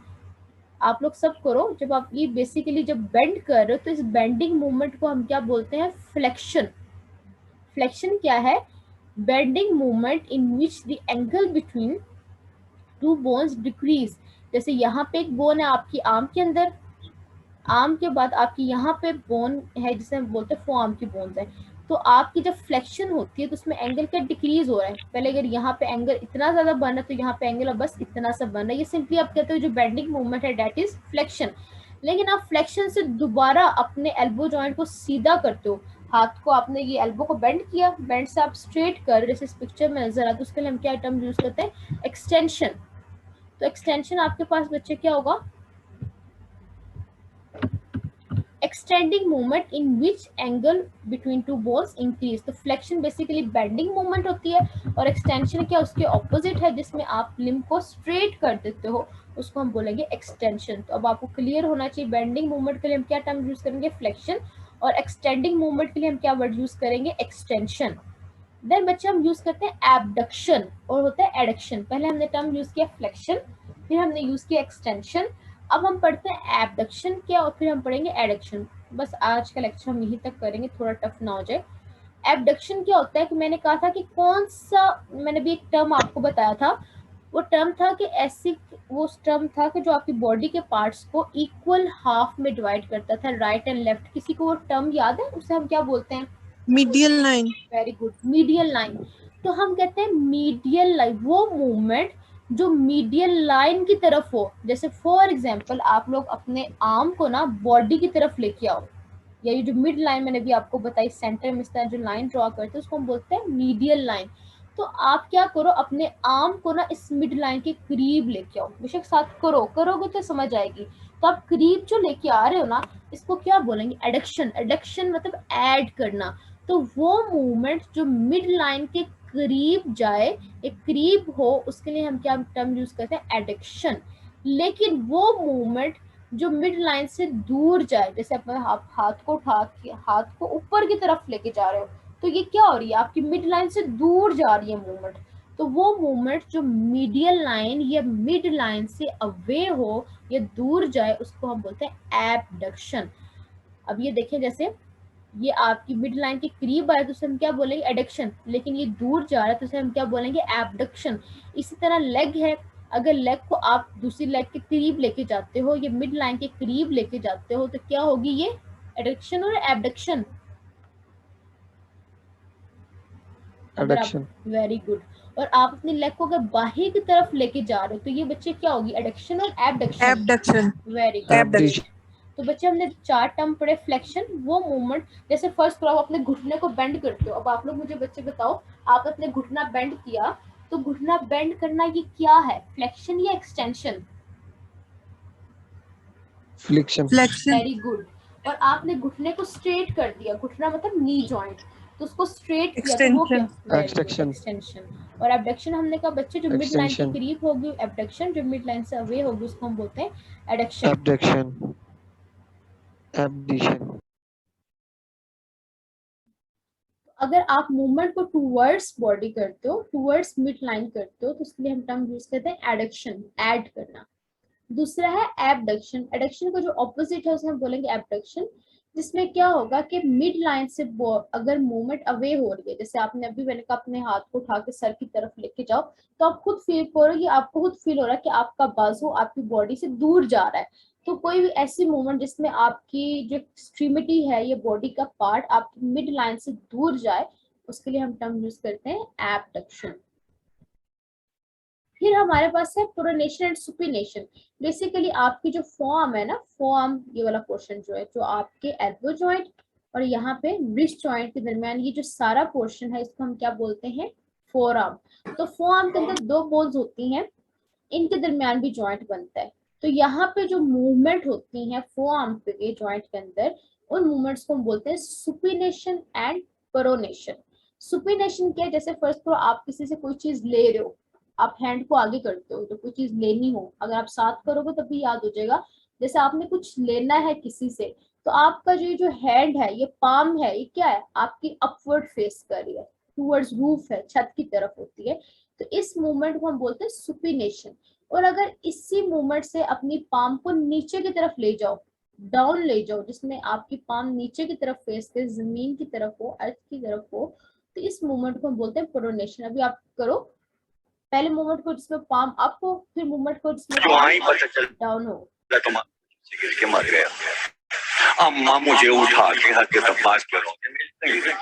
S1: आप लोग सब करो, जब आप ये बेसिकली जब बेंड कर रहे हो तो इस बेंडिंग मूवमेंट को हम क्या बोलते हैं? फ्लेक्शन। फ्लेक्शन क्या है? Bending movement in which the angle between two bones decrease. जैसे यहाँ पे एक बोन है आपकी आर्म के अंदर, आर्म के बाद आपकी यहाँ पे बोन है जिसे हम बोलते हैं फोआर्म की बोन्स है। तो आपकी जब फ्लेक्शन होती है तो उसमें एंगल क्या डिक्रीज हो रहा है। पहले अगर यहाँ पे एंगल इतना ज्यादा बन रहा है तो यहाँ पे एंगल अब बस इतना सा बन रहा है। ये सिंपली आप कहते हो जो बेंडिंग मूवमेंट है दैट इज फ्लेक्शन। लेकिन आप फ्लेक्शन से दोबारा अपने एल्बो जॉइंट को सीधा करते हो, हाथ को आपने ये एल्बो को बेंड किया, बेंड से आप स्ट्रेट कर, जैसे इस पिक्चर में नजर आता है, उसके लिए हम क्या टर्म यूज करते हैं? एक्सटेंशन। तो एक्सटेंशन आपके पास बच्चे क्या होगा? Extending movement in which angle between two bones increase. तो फ्लेक्शन बेसिकली बेंडिंग मूवमेंट होती है और एक्सटेंशन क्या उसके ऑपोजिट है, जिसमें आप लिम्ब को स्ट्रेट कर देते हो, उसको हम बोलेंगे एक्सटेंशन। तो अब आपको क्लियर होना चाहिए बेंडिंग मूवमेंट के लिए हम क्या टर्म यूज करेंगे, फ्लेक्शन, और एक्सटेंडिंग मूवमेंट के लिए हम क्या वर्ड यूज करेंगे, एक्सटेंशन। देन बच्चे हम यूज करते हैं एबडक्शन और होता है एडक्शन। पहले हमने टर्म यूज किया फ्लेक्शन, फिर हमने यूज किया एक्सटेंशन, अब हम पढ़ते हैं एबडक्शन क्या और फिर हम पढ़ेंगे एडक्शन। बस आज का लेक्चर हम यहीं तक करेंगे, थोड़ा टफ ना हो जाए। एबडक्शन क्या होता है कि मैंने कहा था कि कौन सा, मैंने भी एक टर्म आपको बताया था, वो टर्म था कि ऐसी, वो टर्म था कि जो आपकी बॉडी के पार्ट्स को इक्वल हाफ में डिवाइड करता था, राइट एंड लेफ्ट। किसी को वो टर्म याद है, उसे हम क्या बोलते हैं,
S2: medial line.
S1: Very good, medial line. तो हम कहते हैं मीडियल लाइन वो मूवमेंट जो मीडियल लाइन की तरफ हो। जैसे फॉर एग्जांपल आप लोग अपने आर्म को ना बॉडी की तरफ लेके आओ, या ये जो मिड लाइन मैंने भी आपको बताई सेंटर में इस तरह जो लाइन ड्रॉ करते हैं उसको हम बोलते हैं मीडियल लाइन। तो आप क्या करो, अपने आर्म को ना इस मिड लाइन के करीब लेके आओ, बेशक साथ करोगे तो समझ आएगी। तो आप करीब जो लेके आ रहे हो ना, इसको क्या बोलेंगे, एडक्शन। एडक्शन मतलब ऐड करना। तो वो मूवमेंट जो मिड लाइन के करीब जाए, एक करीब हो, उसके लिए हम क्या टर्म यूज करते हैं, एडक्शन। लेकिन वो मूवमेंट जो मिड लाइन से दूर जाए, जैसे अपने आप हाथ को उठा के हाथ को ऊपर की तरफ लेके जा रहे हो, तो ये क्या हो रही है, आपकी मिड लाइन से दूर जा रही है मूवमेंट। तो वो मूवमेंट जो मीडियल लाइन या मिड लाइन से अवे हो या दूर जाए, उसको हम बोलते हैं एबडक्शन। अब ये देखिए, जैसे ये आपकी मिड लाइन के करीब आया तो उसे हम क्या बोलेंगे, एडक्शन, लेकिन ये दूर जा रहा है तो उसे हम क्या बोलेंगे, एबडक्शन। इसी तरह लेग है, अगर लेग को आप दूसरी लेग के करीब लेके जाते हो, ये मिड लाइन के करीब लेके जाते हो, तो क्या होगी, ये एडक्शन और एबडक्शन। अगर आप,
S3: एडक्शन।
S1: Very good. और आप अपनी लेग को अगर बाहर की तरफ लेके जा रहे हो, तो ये बच्चे क्या होगी, एडक्शन और abduction.
S2: Abduction.
S1: Very good.
S2: Abduction.
S1: तो बच्चे हमने चार टर्म पढ़े, फ्लेक्शन वो मूवमेंट, जैसे फर्स्ट तो आप अपने घुटने को बेंड करते हो। अब आप लोग मुझे बच्चे बताओ, आप अपने घुटना बेंड किया, तो घुटना बेंड करना ये क्या है, फ्लेक्शन या एक्सटेंशन,
S3: फ्लिक्शन।
S2: फ्लेक्शन।
S1: Very good. और आपने घुटने को स्ट्रेट कर दिया, घुटना मतलब नी जॉइंट, तो उसको स्ट्रेट किया तो वो क्या,
S3: एक्सटेंशन।
S1: एक्सटेंशन। और एबडक्शन हमने कहा बच्चे जो मिड लाइन के
S3: एक्सटेंशन।
S1: करीब होगी एबडक्शन, जो मिड लाइन से अवे होगी उसको हम बोलते हैं एडक्शन।
S3: एबडक्शन। एबडिशन।
S1: अगर आप मूवमेंट को टूवर्ड्स बॉडी करते हो, टूवर्ड्स मिड लाइन करते हो, तो इसके लिए हम टर्म यूज करते हैं एडक्शन, ऐड करना। दूसरा है एबडक्शन। एडक्शन का जो ऑपोजिट है उसे हम बोलेंगे एबडक्शन, जिसमें क्या होगा कि मिड लाइन से अगर मूवमेंट अवे हो रही है, जैसे आपने अभी मैंने कहा अपने हाथ को उठा के सर की तरफ लेके जाओ, तो आप खुद फील करोगे, आपको खुद फील हो रहा है कि आपका बाजू आपकी बॉडी से दूर जा रहा है। तो कोई भी ऐसी मूवमेंट जिसमें आपकी जो एक्सट्रीमिटी है, ये बॉडी का पार्ट आपकी मिड लाइन से दूर जाए, उसके लिए हम टर्म यूज करते हैं एबडक्शन। फिर हमारे पास है प्रोनेशन एंड सुपिनेशन। बेसिकली आपकी जो फॉर्म है ना, फॉर्म ये वाला पोर्शन जो है, जो आपके एल्बो जॉइंट और यहाँ पे रिस्ट जॉइंट के दरमियान ये जो सारा पोर्शन है, इसको हम क्या बोलते हैं, फोर आर्म। तो फोर आर्म के अंदर दो बोन्स होती हैं, इनके दरमियान भी जॉइंट बनता है। तो यहाँ पे जो मूवमेंट होती है फोर आर्म के जॉइंट के अंदर, उन मूवमेंट्स को हम बोलते हैं सुपिनेशन एंड प्रोनेशन। सुपिनेशन क्या है, जैसे फर्स्ट तो आप किसी से कोई चीज ले रहे हो, आप हैंड को आगे करते हो, तो कोई चीज लेनी हो, अगर आप साथ करोगे तभी याद हो जाएगा। जैसे आपने कुछ लेना है किसी से, तो आपका जो हैंड है, ये पाम है, ये क्या है, आपकी अपवर्ड फेस कर रही है, टूवर्ड्स रूफ है, छत की तरफ होती है। तो इस मूवमेंट को हम बोलते हैं सुपिनेशन। और अगर इसी मूवमेंट से अपनी पाम को नीचे की तरफ ले जाओ, डाउन ले जाओ, जिसमें आपकी पाम नीचे की तरफ फेस करे, जमीन की तरफ हो, अर्थ की तरफ हो, तो इस मूवमेंट को हम बोलते हैं प्रोनेशन। अभी आप करो पहले मूवमेंट को जिसमें पाम अप हो, फिर मूवमेंट को जिसमें पाम डाउन हो।
S4: गिर के मर गया। अम्मा मुझे उठा के हद तब्बास करोगे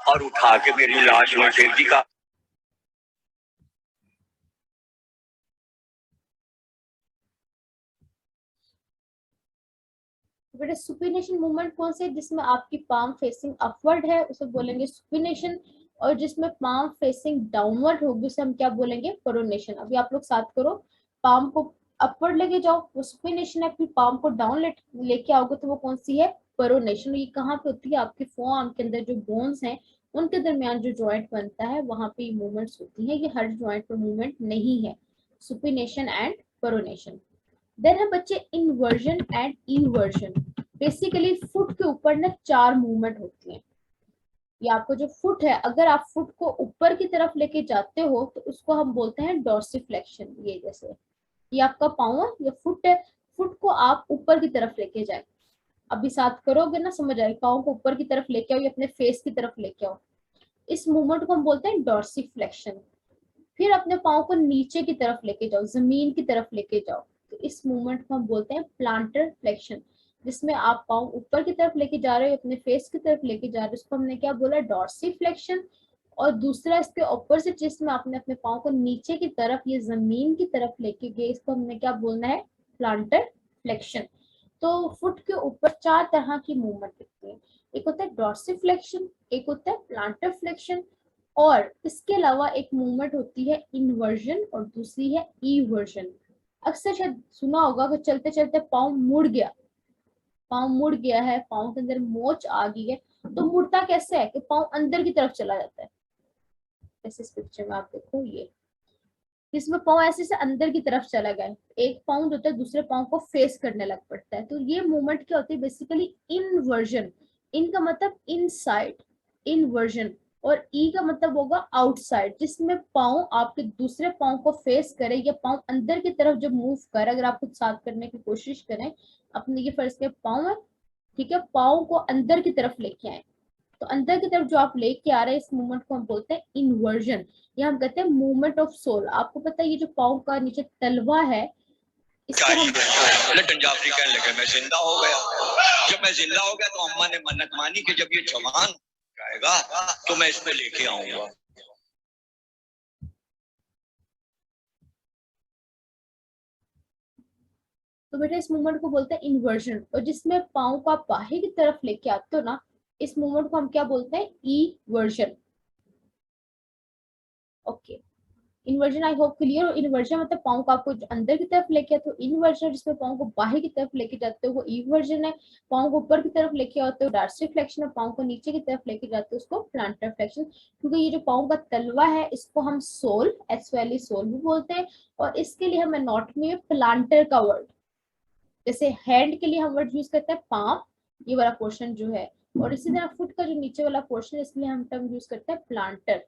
S4: और उठा के मेरी लाश में फेंक दी का।
S1: बेटा सुपिनेशन मूवमेंट कौन से, जिसमें आपकी पाम फेसिंग अपवर्ड है उसे बोलेंगे सुपिनेशन, और जिसमें पाम फेसिंग डाउनवर्ड होगी उसे हम क्या बोलेंगे, प्रोनेशन। अभी आप लोग साथ करो, पाम को अपवर्ड लेके जाओ वो सुपिनेशन है, फिर पाम को डाउन लेके आओगे तो वो कौन सी है, प्रोनेशन। ये कहाँ पे होती है? आपके फोआर्म के अंदर जो बोन्स हैं उनके दरमियान जो जॉइंट बनता है वहां पे ये मूवमेंट्स होती हैं। ये हर जॉइंट पे मूवमेंट नहीं है। Supination and pronation. देन है बच्चे inversion and inversion. Basically foot के ऊपर ना 4 मूवमेंट होती हैं। ये आपको जो फुट है, अगर आप फुट को ऊपर की तरफ लेके जाते हो तो उसको हम बोलते हैं डॉर्सिफ्लेक्शन। ये जैसे ये आपका पाँव है, ये फुट है, फुट को आप ऊपर की तरफ लेके जाए। अभी साथ करोगे ना समझ आएगा। पाँव को ऊपर की तरफ लेके आओ या अपने फेस की तरफ लेके आओ, इस मूवमेंट को हम बोलते हैं डॉर्सिफ्लेक्शन। फिर अपने पाँव को नीचे की तरफ लेके जाओ, जमीन की तरफ लेके जाओ, तो इस मूवमेंट को हम बोलते हैं प्लांटर फ्लेक्शन, जिसमें आप पाँव ऊपर की तरफ लेके जा रहे हो, अपने फेस की तरफ लेके जा रहे हो, उसको हमने क्या बोला? डॉर्सिफ्लेक्शन। और दूसरा इसके ऑपोजिट, जिसमें आपने अपने पाँव को नीचे की तरफ, ये जमीन की तरफ लेके गए, इसको हमने क्या बोलना है? Planter flexion. तो फुट के ऊपर 4 तरह की मूवमेंट दिखती है। एक होता है डॉर्सिफ्लेक्शन, एक होता है प्लांटर फ्लेक्शन, और इसके अलावा एक मूवमेंट होती है इन्वर्जन और दूसरी है ईवर्जन। अक्सर शायद सुना होगा कि चलते चलते पाँव मुड़ गया, पाँव मुड़ गया है, पाँव के अंदर मोच आ गई है। तो मुड़ता कैसे है कि पाँव अंदर की तरफ चला जाता है। जैसे इस पिक्चर में आप देखो, ये जिसमें पाँव ऐसे से अंदर की तरफ चला गया है, एक पाँव जो होता है दूसरे पाँव को फेस करने लग पड़ता है। तो ये मूवमेंट क्या होती है? Basically inversion. इन का मतलब इनसाइड, इनवर्जन, और ई का मतलब होगा आउटसाइड, जिसमें पाँव आपके दूसरे पाँव को फेस करे या पाँव अंदर की तरफ जब मूव करे। अगर आप कुछ साथ करने की कोशिश करें, अपने ये फर्ज के पाँव है, ठीक है, पाँव को अंदर की तरफ लेके आए, तो अंदर की तरफ जो आप लेके आ रहे हैं, इस मूवमेंट को हम बोलते हैं इन्वर्जन, या हम कहते हैं मूवमेंट ऑफ सोल। आपको पता है ये जो पाँव का नीचे तलवा है, इसको हम
S4: लटन जाफरी कहने लगे मैं जिंदा हो गया। जब मैं जिंदा हो गया तो अम्मा ने मन्नत मानी कि जब ये जवान जाएगा तो मैं इसमें लेके आऊंगा।
S1: तो बेटा इस मूवमेंट को बोलते हैं इन्वर्जन। और जिसमें पाँव को आप बाहर की तरफ लेके आते हो ना, इस मूवमेंट को हम क्या बोलते हैं? Eversion. Okay, inversion I hope clear हो। इन्वर्जन मतलब पाँव को आपको अंदर की तरफ लेके आते हो, इन्वर्जन जिसमें पाँव को बाहर की तरफ लेके जाते हो वो इन्वर्जन है। पाँव को ऊपर की तरफ लेके आते हो डॉर्सिफ्लेक्शन, और पाँव को नीचे की तरफ लेके जाते हो उसको प्लांटर फ्लेक्शन। क्योंकि ये जो पाँव का तलवा है इसको हम सोल, एसवेली सोल भी बोलते हैं, और इसके लिए हम एनाटॉमी में प्लांटर का वर्ड, जैसे हैंड के लिए हम वर्ड यूज करते हैं पाम, ये वाला पोर्शन जो है, और इसी तरह फुट का जो नीचे वाला पोर्शन है इसके लिए हम टर्म यूज करते हैं प्लांटर।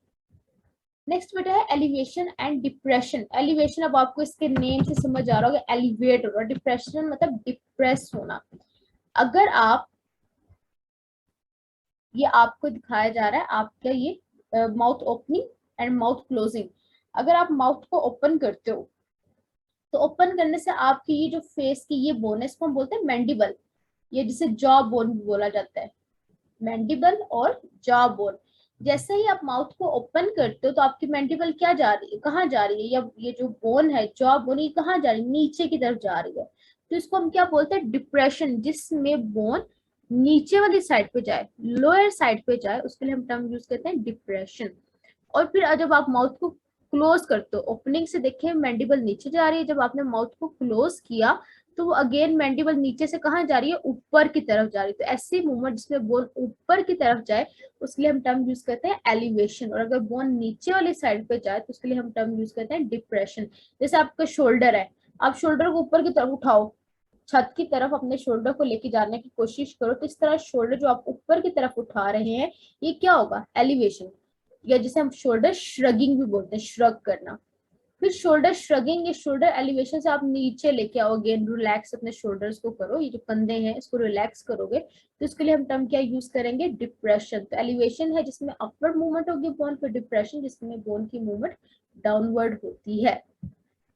S1: नेक्स्ट बेटा है एलिवेशन एंड डिप्रेशन। एलिवेशन अब आपको इसके नेम से समझ आ रहा होगा, एलिवेट होगा। डिप्रेशन मतलब डिप्रेस होना। अगर आप, ये आपको दिखाया जा रहा है आपका ये mouth opening and mouth closing. अगर आप माउथ को ओपन करते हो तो ओपन करने से आपकी ये जो फेस की ये बोन है इसको हम बोलते हैं मैंडिबल, ये जिसे जॉ बोन भी बोला जाता है, मैंडिबल और जॉ बोन। जैसे ही आप माउथ को ओपन करते हो तो आपकी मैंडिबल क्या जा रही है, कहाँ जा रही है, या ये जो बोन है जॉ बोन ये कहाँ जा रही है? नीचे की तरफ जा रही है। तो इसको हम क्या बोलते हैं? डिप्रेशन, जिसमें बोन नीचे वाली साइड पे जाए, लोअर साइड पे जाए, उसके लिए हम टर्म यूज करते हैं डिप्रेशन। और फिर जब आप माउथ को क्लोज करते हो, ओपनिंग से देखिए मैंडिबल नीचे जा रही है, जब आपने माउथ को क्लोज किया तो वो अगेन मैंडिबल नीचे से कहाँ जा रही है? ऊपर की तरफ जा रही है। तो ऐसी मूवमेंट जिसमें बोन ऊपर की तरफ जाए उसके लिए हम टर्म यूज करते हैं एलिवेशन, और अगर बोन नीचे वाली साइड पे जाए तो उसके लिए हम टर्म यूज करते हैं डिप्रेशन। जैसे आपका शोल्डर है, आप शोल्डर को ऊपर की तरफ उठाओ, छत की तरफ अपने शोल्डर को लेके जाने की कोशिश करो, तो इस तरह शोल्डर जो आप ऊपर की तरफ उठा रहे हैं ये क्या होगा? एलिवेशन, या जिसे हम शोल्डर श्रगिंग भी बोलते हैं, श्रग करना। फिर शोल्डर श्रगिंग, ये शोल्डर एलिवेशन से आप नीचे लेके आओ, अगेन रिलैक्स अपने शोल्डर्स को करो, ये जो कंधे हैं इसको रिलैक्स करोगे, तो इसके लिए हम टर्म क्या यूज करेंगे? डिप्रेशन। तो एलिवेशन है जिसमें अपवर्ड मूवमेंट होगी बोन, फिर डिप्रेशन जिसमें बोन की मूवमेंट डाउनवर्ड होती है।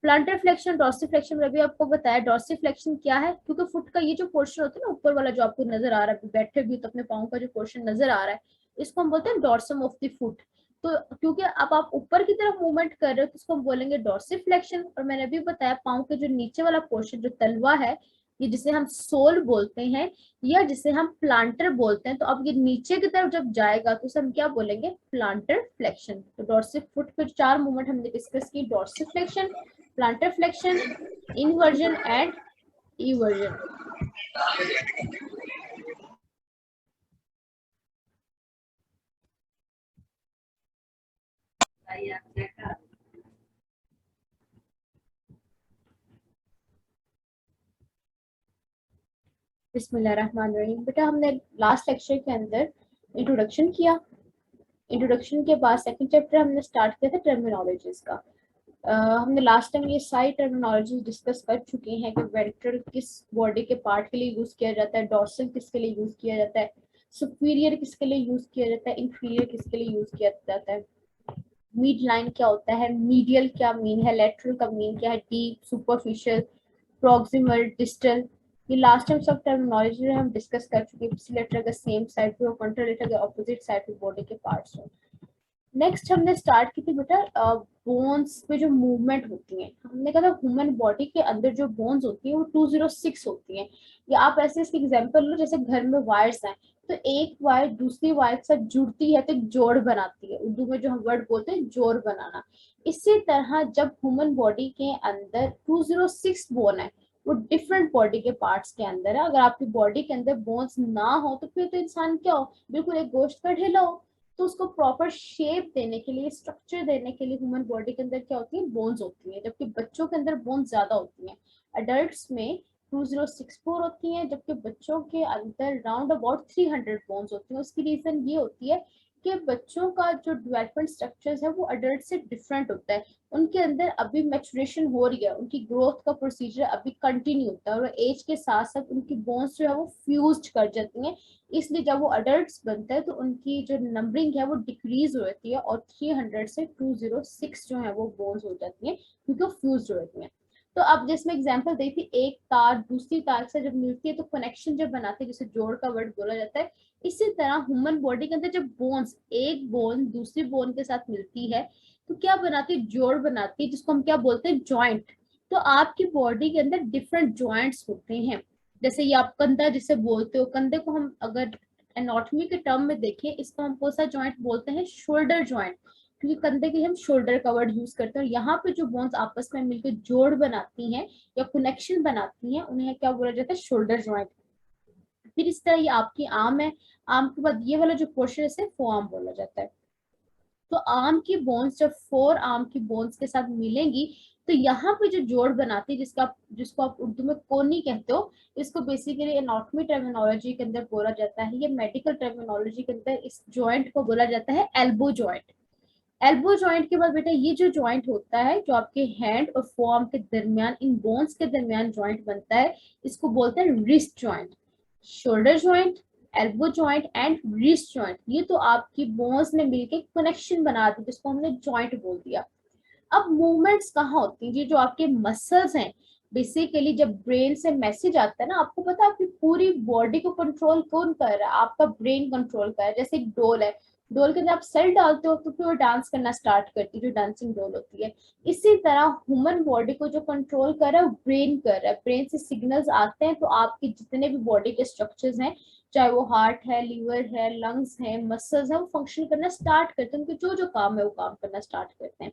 S1: प्लांटर फ्लेक्शन, डॉर्सिफ्लेक्शन में भी आपको बताया। डॉर्सिफ्लेक्शन क्या है? क्योंकि फुट का ये जो पोर्शन होता है ना ऊपर वाला जो आपको नजर आ रहा है, बैठे भी तो अपने पाँव का जो पोर्शन नजर आ रहा है इसको हम बोलते हैं डॉर्सम ऑफ द फुट। तो क्योंकि अब आप ऊपर की तरफ मूवमेंट कर रहे हो तो इसको हम बोलेंगे डॉर्सिफ्लेक्शन। और मैंने भी बताया पाँव के जो नीचे वाला पोर्शन जो तलवा है, ये जिसे हम सोल बोलते हैं या जिसे हम प्लांटर बोलते हैं, तो अब ये नीचे की तरफ जब जाएगा तो उसे हम क्या बोलेंगे? Planter flexion. तो डॉर्सिफ फुट पे 4 मूवमेंट हमने डिस्कस की, dorsiflexion, plantar flexion, inversion and ईवर्जन। बिस्मिल्लाहिर्रहमानिर्रहीम। बेटा हमने लास्ट लेक्चर के अंदर इंट्रोडक्शन किया। इंट्रोडक्शन के बाद सेकंड चैप्टर हमने स्टार्ट किया था टर्मिनोलॉजीज का। हमने लास्ट टाइम ये सारी टर्मिनोलॉजीज डिस्कस कर चुके हैं कि वेंट्रल किस बॉडी के पार्ट के लिए यूज किया जाता है, डॉर्सल किसके लिए यूज किया जाता है, सुपीरियर किसके लिए यूज किया जाता है, इंफीरियर किसके लिए यूज किया जाता है, मिड लाइन क्या होता है, मीडियल क्या मीन है, लेटरल का मीन क्या है, डीप, सुपरफिशियल, प्रॉक्सिमल, डिस्टल। ये लास्ट टाइम सब टर्मिनोलॉजी हम डिस्कस कर चुके हैं। लेटर का सेम साइड पे और कंट्रोलेटर के ऑपोजिट साइड पे बॉडी के पार्ट्स हो। नेक्स्ट हमने स्टार्ट की थी बेटा बोन्स पे जो मूवमेंट होती है। हमने कहा था ह्यूमन बॉडी के अंदर जो बोन्स होती हैं वो 206 होती हैं। या आप ऐसे इसकी एग्जांपल लो, जैसे घर में वायर्स हैं तो एक वायर दूसरी वायर के साथ जुड़ती है तो एक जोड़ बनाती है। उर्दू में जो हम वर्ड बोलते हैं जोड़ बनाना। इसी तरह जब ह्यूमन बॉडी के अंदर 206 बोन है, वो डिफरेंट बॉडी के पार्ट्स के अंदर है। अगर आपकी बॉडी के अंदर बोन्स ना हो तो फिर तो इंसान क्या हो, बिल्कुल एक गोश्त का ढेला हो। तो उसको प्रॉपर शेप देने के लिए, स्ट्रक्चर देने के लिए ह्यूमन बॉडी के अंदर क्या होती है, बोन्स होती है। जबकि बच्चों के अंदर बोन्स ज्यादा होती हैं। अडल्ट्स में 2064 होती हैं, जबकि बच्चों के अंदर राउंड अबाउट 300 बोन्स होती हैं। उसकी रीजन ये होती है कि बच्चों का जो डेवलपमेंट स्ट्रक्चर्स है वो अडल्ट से डिफरेंट होता है। उनके अंदर अभी मैचुरेशन हो रही है, उनकी ग्रोथ का प्रोसीजर अभी कंटिन्यू होता है और एज के साथ साथ उनकी बोन्स जो है वो फ्यूज्ड कर जाती हैं। इसलिए जब वो अडल्ट्स बनते हैं तो उनकी जो नंबरिंग है वो डिक्रीज हो जाती है और 300 से 206 जो है वो बोन्स हो जाती हैं क्योंकि वो फ्यूज्ड हो जाती हैं। तो अब जिसमें एग्जांपल दी थी, एक तार दूसरी तार से जब मिलती है तो कनेक्शन जब बनाते हैं, जिसे जोड़ का वर्ड बोला जाता है। इसी तरह ह्यूमन बॉडी के अंदर जब बोन्स, एक बोन दूसरी बोन के साथ मिलती है तो क्या बनाती है, जोड़ बनाती है, जिसको हम क्या बोलते हैं, जॉइंट। तो आपकी बॉडी के अंदर डिफरेंट जॉइंट्स होते हैं। जैसे ये आप कंधा जिसे बोलते हो, कंधे को हम अगर एनाटॉमी के टर्म में देखें, इसको हम कौन सा जॉइंट बोलते हैं, शोल्डर जॉइंट, क्योंकि कंधे के हम शोल्डर का वर्ड यूज करते हैं। और यहाँ पे जो बोन्स आपस में मिलकर जोड़ बनाती हैं या कनेक्शन बनाती हैं, उन्हें क्या बोला जाता है, शोल्डर जॉइंट। फिर इस तरह ये आपकी आर्म है, आर्म के बाद ये वाला जो पोर्शन है इसे फोआर्म बोला जाता है। तो आर्म की बोन्स जब फोर आर्म की बोन्स के साथ मिलेंगी तो यहाँ पे जो जोड़ बनाती है, जिसको आप उर्दू में कोनी कहते हो, इसको बेसिकली एनाटॉमी टर्मिनोलॉजी के अंदर बोला जाता है, या मेडिकल टर्मिनोलॉजी के अंदर इस जॉइंट को बोला जाता है एल्बो जॉइंट। एल्बो जॉइंट के बाद बेटा ये जो जॉइंट होता है, जो आपके हैंड और फोआर्म के दरमियान, इन बोन्स के दरमियान जॉइंट बनता है, इसको बोलते हैं wrist joint. Shoulder joint, elbow joint and wrist joint, ये तो आपकी बोन्स ने मिलके कनेक्शन बना दी, जिसको हमने जॉइंट बोल दिया। अब मूवमेंट्स कहाँ होती हैं, ये जो आपके मसल्स हैं, बेसिकली जब ब्रेन से मैसेज आता है ना, आपको पता है आपकी पूरी बॉडी को कंट्रोल कौन कर रहा है, आपका ब्रेन कंट्रोल कर रहा है। जैसे एक डोल है, डोल के अंदर आप सेल डालते हो तो फिर वो डांस करना स्टार्ट करती है, जो डांसिंग डोल होती है। इसी तरह ह्यूमन बॉडी को जो कंट्रोल कर रहा है वो ब्रेन कर रहा है। ब्रेन से सिग्नल्स आते हैं तो आपके जितने भी बॉडी के स्ट्रक्चर्स हैं, चाहे वो हार्ट है, लीवर है, लंग्स है, मसल्स है, वो फंक्शन करना स्टार्ट करते हैं। उनके जो काम है वो काम करना स्टार्ट करते हैं।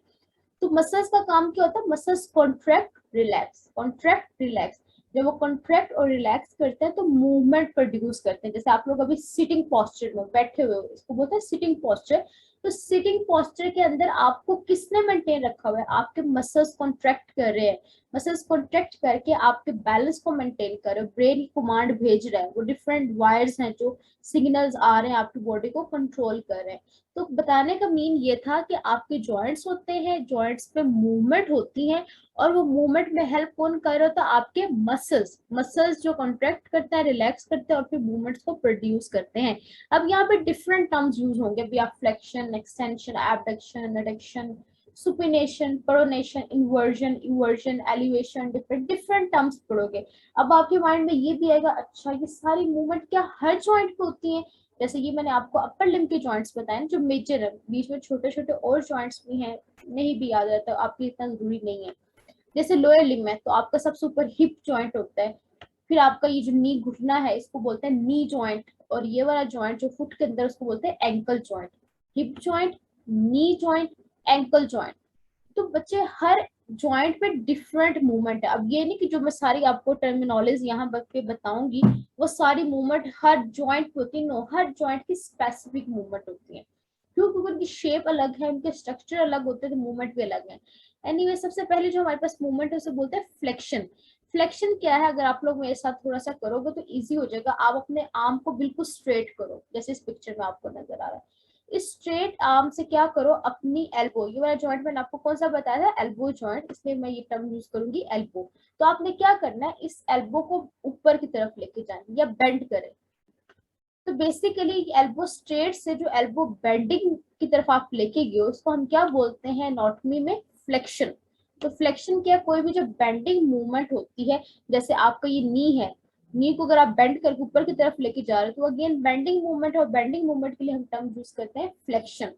S1: तो मसल्स का काम क्या होता है, muscles contract relax, contract relax. जब वो कॉन्ट्रैक्ट और रिलैक्स करते हैं तो मूवमेंट प्रोड्यूस करते हैं। जैसे आप लोग अभी सिटिंग पोस्चर में बैठे हुए हो, इसको बोलते हैं सिटिंग पोस्चर। तो सिटिंग पोस्चर के अंदर आपको किसने मेंटेन रखा हुआ है, आपके मसल्स कॉन्ट्रैक्ट कर रहे हैं। मसल्स कॉन्ट्रैक्ट करके आपके बैलेंस को मेंटेन कर रहे हैं, ब्रेन कमांड भेज रहा है, वो डिफरेंट वायर्स हैं जो सिग्नल्स आ रहे हैं आपकी बॉडी को कंट्रोल कर रहे हैं। तो बताने का मीन ये था कि आपके जॉइंट्स होते हैं, जॉइंट्स पे मूवमेंट होती है, और वो मूवमेंट में हेल्प कौन कर रहा था, आपके मसल्स। मसल्स जो कॉन्ट्रैक्ट करता है, रिलैक्स करते हैं और फिर मूवमेंट्स को प्रोड्यूस करते हैं। अब यहाँ पे डिफरेंट टर्म्स यूज होंगे भी, आप flexion, extension, abduction, adduction, supination, pronation, inversion, eversion, elevation, different terms पढ़ोगे। अब आपके माइंड में ये भी आएगा, अच्छा ये सारी मूवमेंट क्या हर जॉइंट पे होती है। जैसे ये मैंने आपको अपर लिम्ब के जॉइंट्स बताए जो मेजर है, बीच में छोटे छोटे और जॉइंट्स भी हैं, नहीं भी याद रहता, आपकी इतना जरूरी नहीं है। जैसे लोअर लिम्ब में तो आपका सबसे ऊपर हिप जॉइंट होता है, फिर आपका ये जो नी घुटना है इसको बोलते हैं नी जॉइंट, और ये वाला जॉइंट जो फुट के अंदर उसको बोलते हैं ankle joint. Hip joint, knee joint, ankle joint. तो बच्चे हर जॉइंट पे डिफरेंट मूवमेंट है। अब ये नहीं कि जो मैं सारी आपको टर्मिनोलॉजी यहाँ पे बताऊंगी वो सारी मूवमेंट हर जॉइंट पे होती है, नो, हर जॉइंट की स्पेसिफिक मूवमेंट होती है। क्यों? क्योंकि उनकी शेप अलग है, उनके स्ट्रक्चर अलग होते हैं, तो मूवमेंट भी अलग है। एनीवे सबसे पहले जो हमारे पास मूवमेंट है उसे बोलते हैं फ्लेक्शन। फ्लेक्शन क्या है, अगर आप लोग मेरे साथ थोड़ा सा करोगे तो इजी हो जाएगा। आप अपने आर्म को बिल्कुल स्ट्रेट करो, जैसे इस पिक्चर में आपको नजर आ रहा है। इस स्ट्रेट आर्म से क्या करो, अपनी एल्बो, ये वाला जॉइंट मैंने आपको कौन सा बताया था, एल्बो जॉइंट, इसलिए मैं ये टर्म यूज करूंगी एल्बो। तो आपने क्या करना है, इस एल्बो को ऊपर की तरफ लेके जाना या बेंड करें। तो बेसिकली एल्बो स्ट्रेट से जो एल्बो बेंडिंग की तरफ आप लेके गए उसको हम क्या बोलते हैं एनाटॉमी में, फ्लेक्शन। तो फ्लेक्शन क्या, कोई भी जो बेंडिंग मूवमेंट होती है, जैसे आपका ये नी है, नी को अगर आप बेंड करके ऊपर की तरफ लेके जा रहे हो तो अगेन बेंडिंग मूवमेंट, और बेंडिंग मूवमेंट के लिए हम टर्म यूज करते हैं फ्लेक्शन।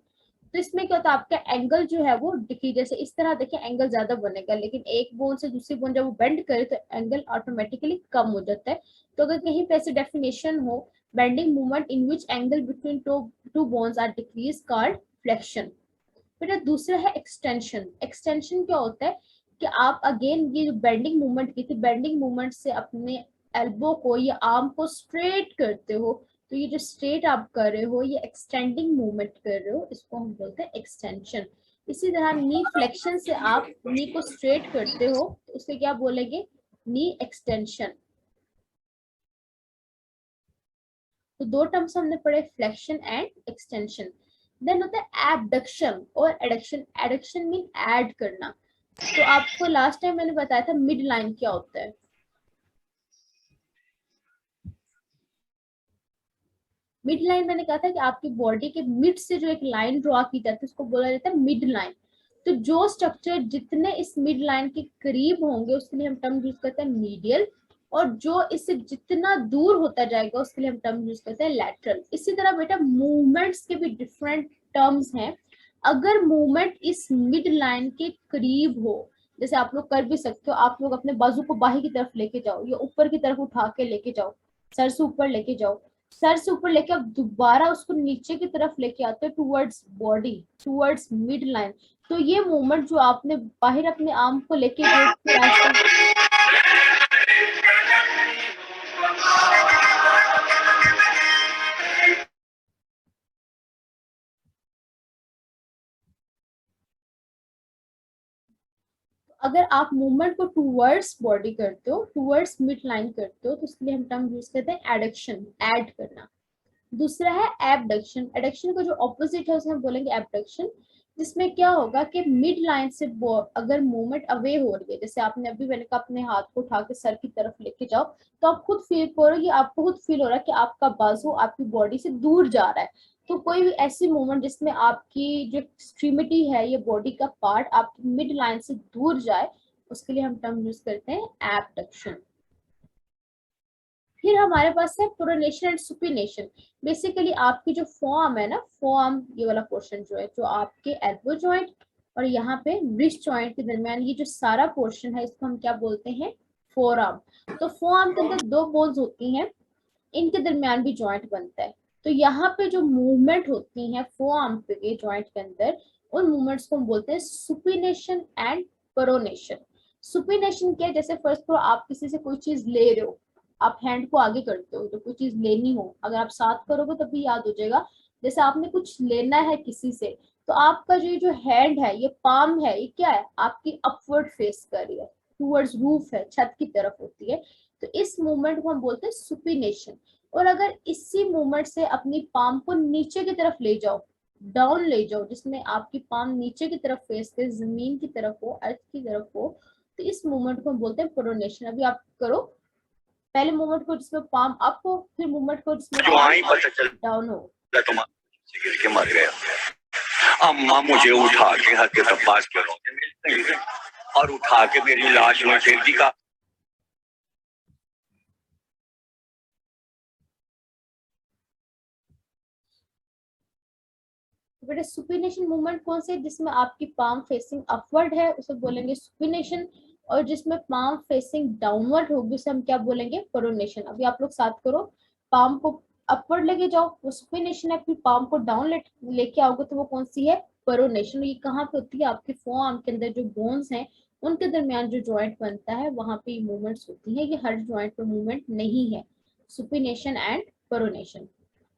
S1: तो इसमें क्या होता है, आपका एंगल जो है वो डिक्रीज, जैसे इस तरह देखिए एंगल ज्यादा बनेगा, लेकिन एक बोन से दूसरी बोन जब वो बेंड करे तो एंगल ऑटोमेटिकली कम हो जाता है। तो अगर कहीं पे ऐसे डेफिनेशन हो, bending movement in which angle between two bones are decreased called flexion। बेटा दूसरा है एक्सटेंशन। एक्सटेंशन क्या होता है कि आप अगेन ये जो बेंडिंग मूवमेंट की थी, बेंडिंग मूवमेंट से अपने एल्बो को या आर्म को स्ट्रेट करते हो, तो ये जो स्ट्रेट आप कर रहे हो ये एक्सटेंडिंग मूवमेंट कर रहे हो, इसको हम बोलते हैं एक्सटेंशन। इसी तरह नी फ्लेक्शन से आप नी को स्ट्रेट करते हो तो उसे क्या बोलेंगे, नी एक्सटेंशन। तो दो टर्म्स हमने पढ़े, फ्लेक्शन एंड एक्सटेंशन। देन होता है एबडक्शन और एडक्शन। एडक्शन मीन ऐड करना। तो आपको लास्ट टाइम मैंने बताया था मिड लाइन क्या होता है। मिड लाइन मैंने कहा था कि आपकी बॉडी के मिड से जो एक लाइन ड्रॉ की जाती है उसको बोला जाता है मिड लाइन। तो जो स्ट्रक्चर जितने इस मिड लाइन के करीब होंगे उसके लिए हम टर्म यूज करते हैं मीडियल, और जो इससे जितना दूर होता जाएगा उसके लिए हम टर्म यूज करते हैं लैटरल। इसी तरह बेटा मूवमेंट्स के भी डिफरेंट टर्म्स हैं। अगर मूवमेंट इस मिड लाइन के करीब हो, जैसे आप लोग कर भी सकते हो, आप लोग अपने बाजू को बाही की तरफ लेके जाओ या ऊपर की तरफ उठा के लेके जाओ, सर से ऊपर लेके जाओ, सर से ऊपर लेके आप दोबारा उसको नीचे की तरफ लेके आते हो towards body, towards mid line. तो ये मूवमेंट जो आपने बाहर अपने आर्म को लेके अगर आप मूवमेंट को टुवर्ड्स बॉडी करते हो, टुवर्ड्स मिड लाइन करते हो, तो उसके लिए हम टर्म यूज करते हैं एडक्शन, ऐड करना। दूसरा है एबडक्शन। एडक्शन का जो ऑपोजिट है उसे हम बोलेंगे एबडक्शन, जिसमें क्या होगा कि मिड लाइन से अगर मूवमेंट अवे हो रही है, जैसे आपने अभी मैंने कहा अपने हाथ को उठा के सर की तरफ लेके जाओ, तो आप खुद फील करोगे, आपको खुद फील हो रहा है कि आपका बाजू आपकी बॉडी से दूर जा रहा है। तो कोई भी ऐसी मूवमेंट जिसमें आपकी जो एक्सट्रीमिटी है, ये बॉडी का पार्ट आपकी मिड लाइन से दूर जाए, उसके लिए हम टर्म यूज करते हैं एबडक्शन। फिर हमारे पास है प्रोनेशन एंड सुपिनेशन। बेसिकली आपकी जो फॉर्म है ना, फॉर्म ये वाला पोर्शन जो है, जो आपके एल्बो जॉइंट और यहाँ पे रिस्ट जॉइंट के दरमियान ये जो सारा पोर्शन है, इसको हम क्या बोलते हैं, फोरआर्म। तो फोरआर्म के अंदर दो बोन्स होती हैं, इनके दरमियान भी जॉइंट बनता है। तो यहाँ पे जो मूवमेंट होती है फोरआर्म पे जॉइंट के अंदर, उन मूवमेंट्स को हम बोलते हैं सुपिनेशन एंड प्रोनेशन। सुपिनेशन क्या है, जैसे फर्स्ट फ्लोर आप किसी से कोई चीज ले रहे हो, आप हैंड को आगे करते हो, तो कोई चीज लेनी हो, अगर आप साथ करोगे तभी याद हो जाएगा। जैसे आपने कुछ लेना है किसी से, तो आपका जो हैंड है, ये पाम है, ये क्या है, आपकी अपवर्ड फेस कर रही है, टूवर्ड्स रूफ है, छत की तरफ होती है। तो इस मूवमेंट को हम बोलते हैं सुपिनेशन। और अगर इसी मूवमेंट से अपनी पाम को नीचे की तरफ ले जाओ, डाउन ले जाओ, जिसमें आपकी पाम नीचे की तरफ फेस करे, जमीन की तरफ हो, अर्थ की तरफ हो, तो इस मूवमेंट को हम बोलते हैं प्रोनेशन। अभी आप करो पहले मूवमेंट को जिसमें पाम अप हो, फिर मूवमेंट को जिसमें डाउन हो।
S4: गिर के मर गया। अम्मा मुझे उठा के हद तक पास करोगे और उठा के मेरी लाश में फेंक दी का।
S1: बेटा सुपिनेशन मूवमेंट कौन से, जिसमें आपकी पाम फेसिंग अपवर्ड है उसे बोलेंगे सुपिनेशन, और जिसमें पाम फेसिंग डाउनवर्ड होगी उसे हम क्या बोलेंगे, प्रोनेशन। अभी आप लोग साथ करो, पाम को अपवर्ड लेके जाओ वो सुपिनेशन है, फिर पाम को डाउन लेके आओगे तो वो कौन सी है, प्रोनेशन। ये कहाँ पे होती है, आपके फोरआर्म के अंदर जो बोन्स हैं उनके दरमियान जो जॉइंट बनता है वहां पे मूवमेंट्स होती है। ये हर जॉइंट पे मूवमेंट नहीं है, सुपिनेशन एंड प्रोनेशन।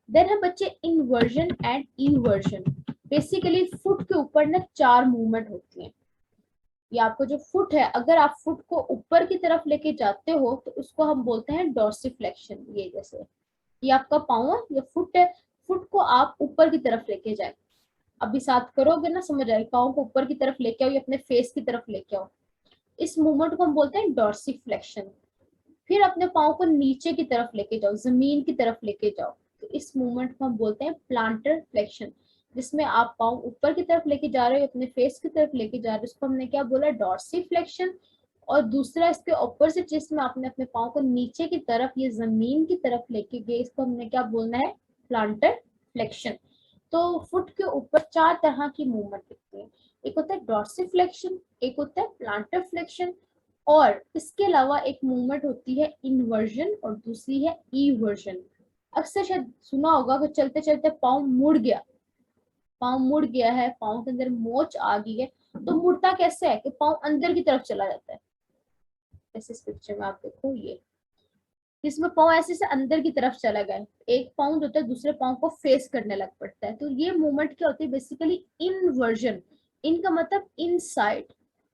S1: देन है बच्चे inversion and inversion. Basically foot के ऊपर ना 4 मूवमेंट होती हैं। ये आपको जो फुट है, अगर आप फुट को ऊपर की तरफ लेके जाते हो तो उसको हम बोलते हैं डॉर्सिफ्लेक्शन। ये जैसे ये आपका पाँव है, ये फुट है, फुट को आप ऊपर की तरफ लेके जाए। अभी साथ करोगे ना समझ आएगा। पाँव को ऊपर की तरफ लेके आओ या अपने फेस की तरफ लेके आओ, इस मूवमेंट को हम बोलते हैं डॉर्सिफ्लेक्शन। फिर अपने पाँव को नीचे की तरफ लेके जाओ, जमीन की तरफ लेके जाओ, तो इस मूवमेंट को हम बोलते हैं प्लांटर फ्लेक्शन, जिसमें आप पाँव ऊपर की तरफ लेके जा रहे हो, अपने फेस की तरफ लेके जा रहे हो, इसको हमने क्या बोला, डॉर्सिफ्लेक्शन। और दूसरा इसके ऑपोजिट, जिसमें आपने अपने पाँव को नीचे की तरफ, ये जमीन की तरफ लेके गए, इसको हमने क्या बोलना है, प्लांटर फ्लेक्शन। तो फुट के ऊपर 4 तरह की मूवमेंट दिखती है। एक होता है डॉर्सिफ्लेक्शन, एक होता है प्लांटर फ्लेक्शन, और इसके अलावा एक मूवमेंट होती है इन्वर्जन और दूसरी है ईवर्जन। अक्सर शायद सुना होगा कि चलते चलते पाँव मुड़ गया, पाँव मुड़ गया है, पाँव के अंदर मोच आ गई है। तो मुड़ता कैसे है कि पाँव अंदर की तरफ चला जाता है। जैसे इस पिक्चर में आप देखो, ये इसमें पाँव ऐसे से अंदर की तरफ चला गया है, एक पाँव जो होता है दूसरे पाँव को फेस करने लग पड़ता है। तो ये मूवमेंट क्या होती है, बेसिकली इनवर्जन। इन का मतलब इनसाइड,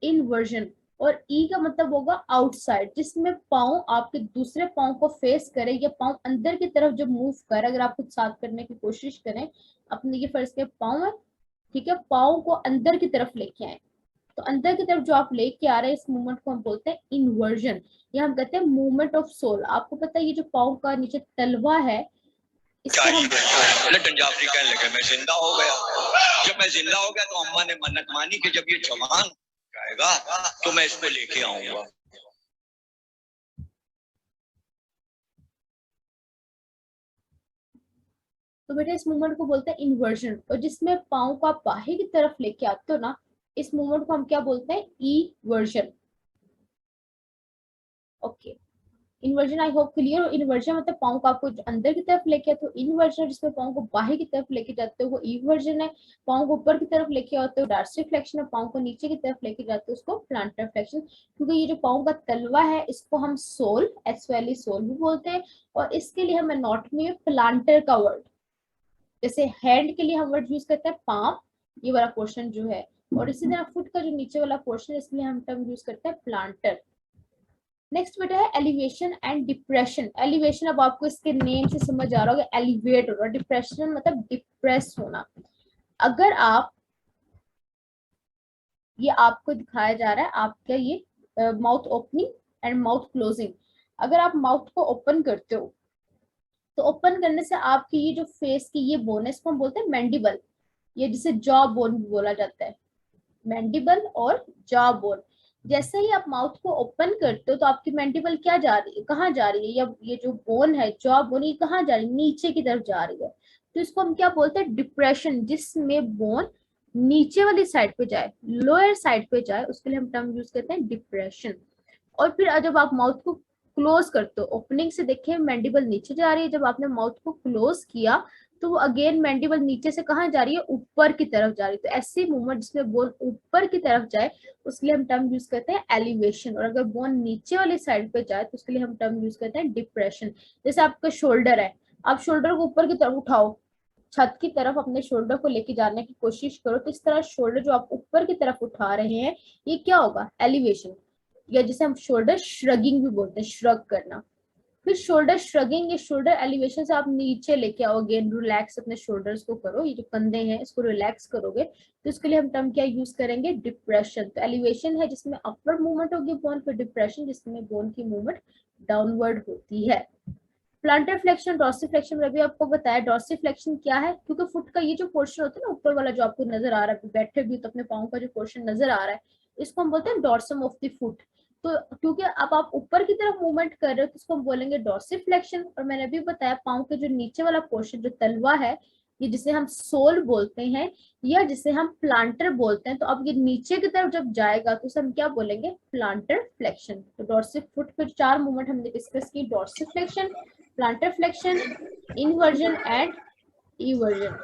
S1: इनवर्जन, और ई का मतलब होगा आउटसाइड, जिसमें पाँव आपके दूसरे पाँव को फेस करे या पाँव अंदर की तरफ जब मूव करे। अगर आप कुछ साथ करने की कोशिश करें, अपने ये फर्ज के पाँव है, ठीक है, पाँव को अंदर की तरफ लेके आए, तो अंदर की तरफ जो आप लेके आ रहे हैं, इस मूवमेंट को हम बोलते हैं इन्वर्जन, या हम कहते हैं मूवमेंट ऑफ सोल। आपको पता है ये जो पाँव का नीचे तलवा है, इसको हम
S4: पंजाबी कहने लगे मैं जिंदा हो गया। जब मैं जिंदा हो गया तो अम्मा ने मन्नत मानी कि जब ये जवान जाएगा तो मैं इसको लेके आऊंगा।
S1: तो बेटा इस मूवमेंट को बोलते हैं इन्वर्जन। और जिसमें पाँव को आप बाहर की तरफ लेके आते हो ना, इस मूवमेंट को हम क्या बोलते हैं, eversion. Okay, inversion I hope clear हो। इन्वर्जन मतलब पाँव को आपको अंदर की तरफ लेके आते हो, इन्वर्जन जिसमें पाँव को बाहर की तरफ लेके जाते हो वो इवर्जन है। पाँव को ऊपर की तरफ लेके आते हो डॉर्सिफ्लेक्शन, और पाँव को नीचे की तरफ लेके जाते हो उसको प्लांटर फ्लेक्शन। क्योंकि ये जो पाँव का तलवा है इसको हम सोल, एसवेली सोल भी बोलते हैं। और इसके लिए हम एनाटॉमी में प्लांटर का वर्ड, जैसे हैंड के लिए हम वर्ड यूज करते हैं पाम, ये वाला पोर्शन जो है, और इसी तरह फुट का जो नीचे वाला पोर्शन है इसलिए हम टर्म यूज करते हैं प्लांटर। नेक्स्ट बेटा है एलिवेशन एंड डिप्रेशन। एलिवेशन अब आपको इसके नेम से समझ आ रहा होगा, एलिवेट हो रहा। डिप्रेशन मतलब डिप्रेस होना। अगर आप, ये आपको दिखाया जा रहा है आपका ये mouth opening and mouth closing. अगर आप माउथ को ओपन करते हो तो ओपन करने से आपकी ये जो फेस की ये बोन है, इसको हम बोलते हैं मैंडिबल, ये जिसे जॉ बोन भी बोला जाता है, मैंडिबल और जॉ बोन। जैसे ही आप माउथ को ओपन करते हो तो आपकी मैंडिबल क्या जा रही है, कहाँ जा रही है, या ये जो बोन है जॉ बोन, ये कहाँ जा रही है, नीचे की तरफ जा रही है। तो इसको हम क्या बोलते हैं, डिप्रेशन, जिसमें बोन नीचे वाली साइड पे जाए, लोअर साइड पे जाए, उसके लिए हम टर्म यूज करते हैं डिप्रेशन। और फिर जब आप माउथ को क्लोज करते हो, ओपनिंग से देखिए मैंडिबल नीचे जा रही है, जब आपने माउथ को क्लोज किया तो वो अगेन मैंडिबल नीचे से कहाँ जा रही है, ऊपर की तरफ जा रही है। तो ऐसी मूवमेंट जिसमें बोन ऊपर की तरफ जाए उसके लिए हम टर्म यूज करते हैं एलिवेशन, और अगर बोन नीचे वाली साइड पे जाए तो उसके लिए हम टर्म यूज करते हैं डिप्रेशन। जैसे आपका शोल्डर है, आप शोल्डर को ऊपर की तरफ उठाओ, छत की तरफ अपने शोल्डर को लेके जाने की कोशिश करो, तो इस तरह शोल्डर जो आप ऊपर की तरफ उठा रहे हैं ये क्या होगा, एलिवेशन, या जिसे हम शोल्डर श्रगिंग भी बोलते हैं, श्रग करना। फिर शोल्डर श्रगिंग, ये शोल्डर एलिवेशन से आप नीचे लेके आओ, अगेन रिलैक्स अपने शोल्डर्स को करो, ये जो कंधे हैं इसको रिलैक्स करोगे, तो इसके लिए हम टर्म क्या यूज करेंगे, डिप्रेशन। तो एलिवेशन है जिसमें अपवर्ड मूवमेंट होगी बोन, फिर डिप्रेशन जिसमें बोन की मूवमेंट डाउनवर्ड होती है। प्लांटर फ्लेक्शन, डॉर्सिफ्लेक्शन में भी आपको बताया। डॉर्सिफ्लेक्शन क्या है, क्योंकि फुट का ये जो पोर्शन होता है ना ऊपर वाला जो आपको नजर आ रहा है, बैठे भी तो अपने पाँव का जो पोर्शन नजर आ रहा है, इसको हम बोलते हैं डॉर्सम ऑफ द फुट। तो क्योंकि अब आप ऊपर की तरफ मूवमेंट कर रहे हो तो इसको हम बोलेंगे डॉर्सिफ्लेक्शन। और मैंने भी बताया पाँव के जो नीचे वाला पोर्शन जो तलवा है, ये जिसे हम सोल बोलते हैं या जिसे हम प्लांटर बोलते हैं, तो अब ये नीचे की तरफ जब जाएगा तो उसे हम क्या बोलेंगे, प्लांटर फ्लेक्शन। तो डॉर्सिफ फुट पे 4 मूवमेंट हमने डिस्कस की, dorsiflexion, plantar flexion, inversion and eversion.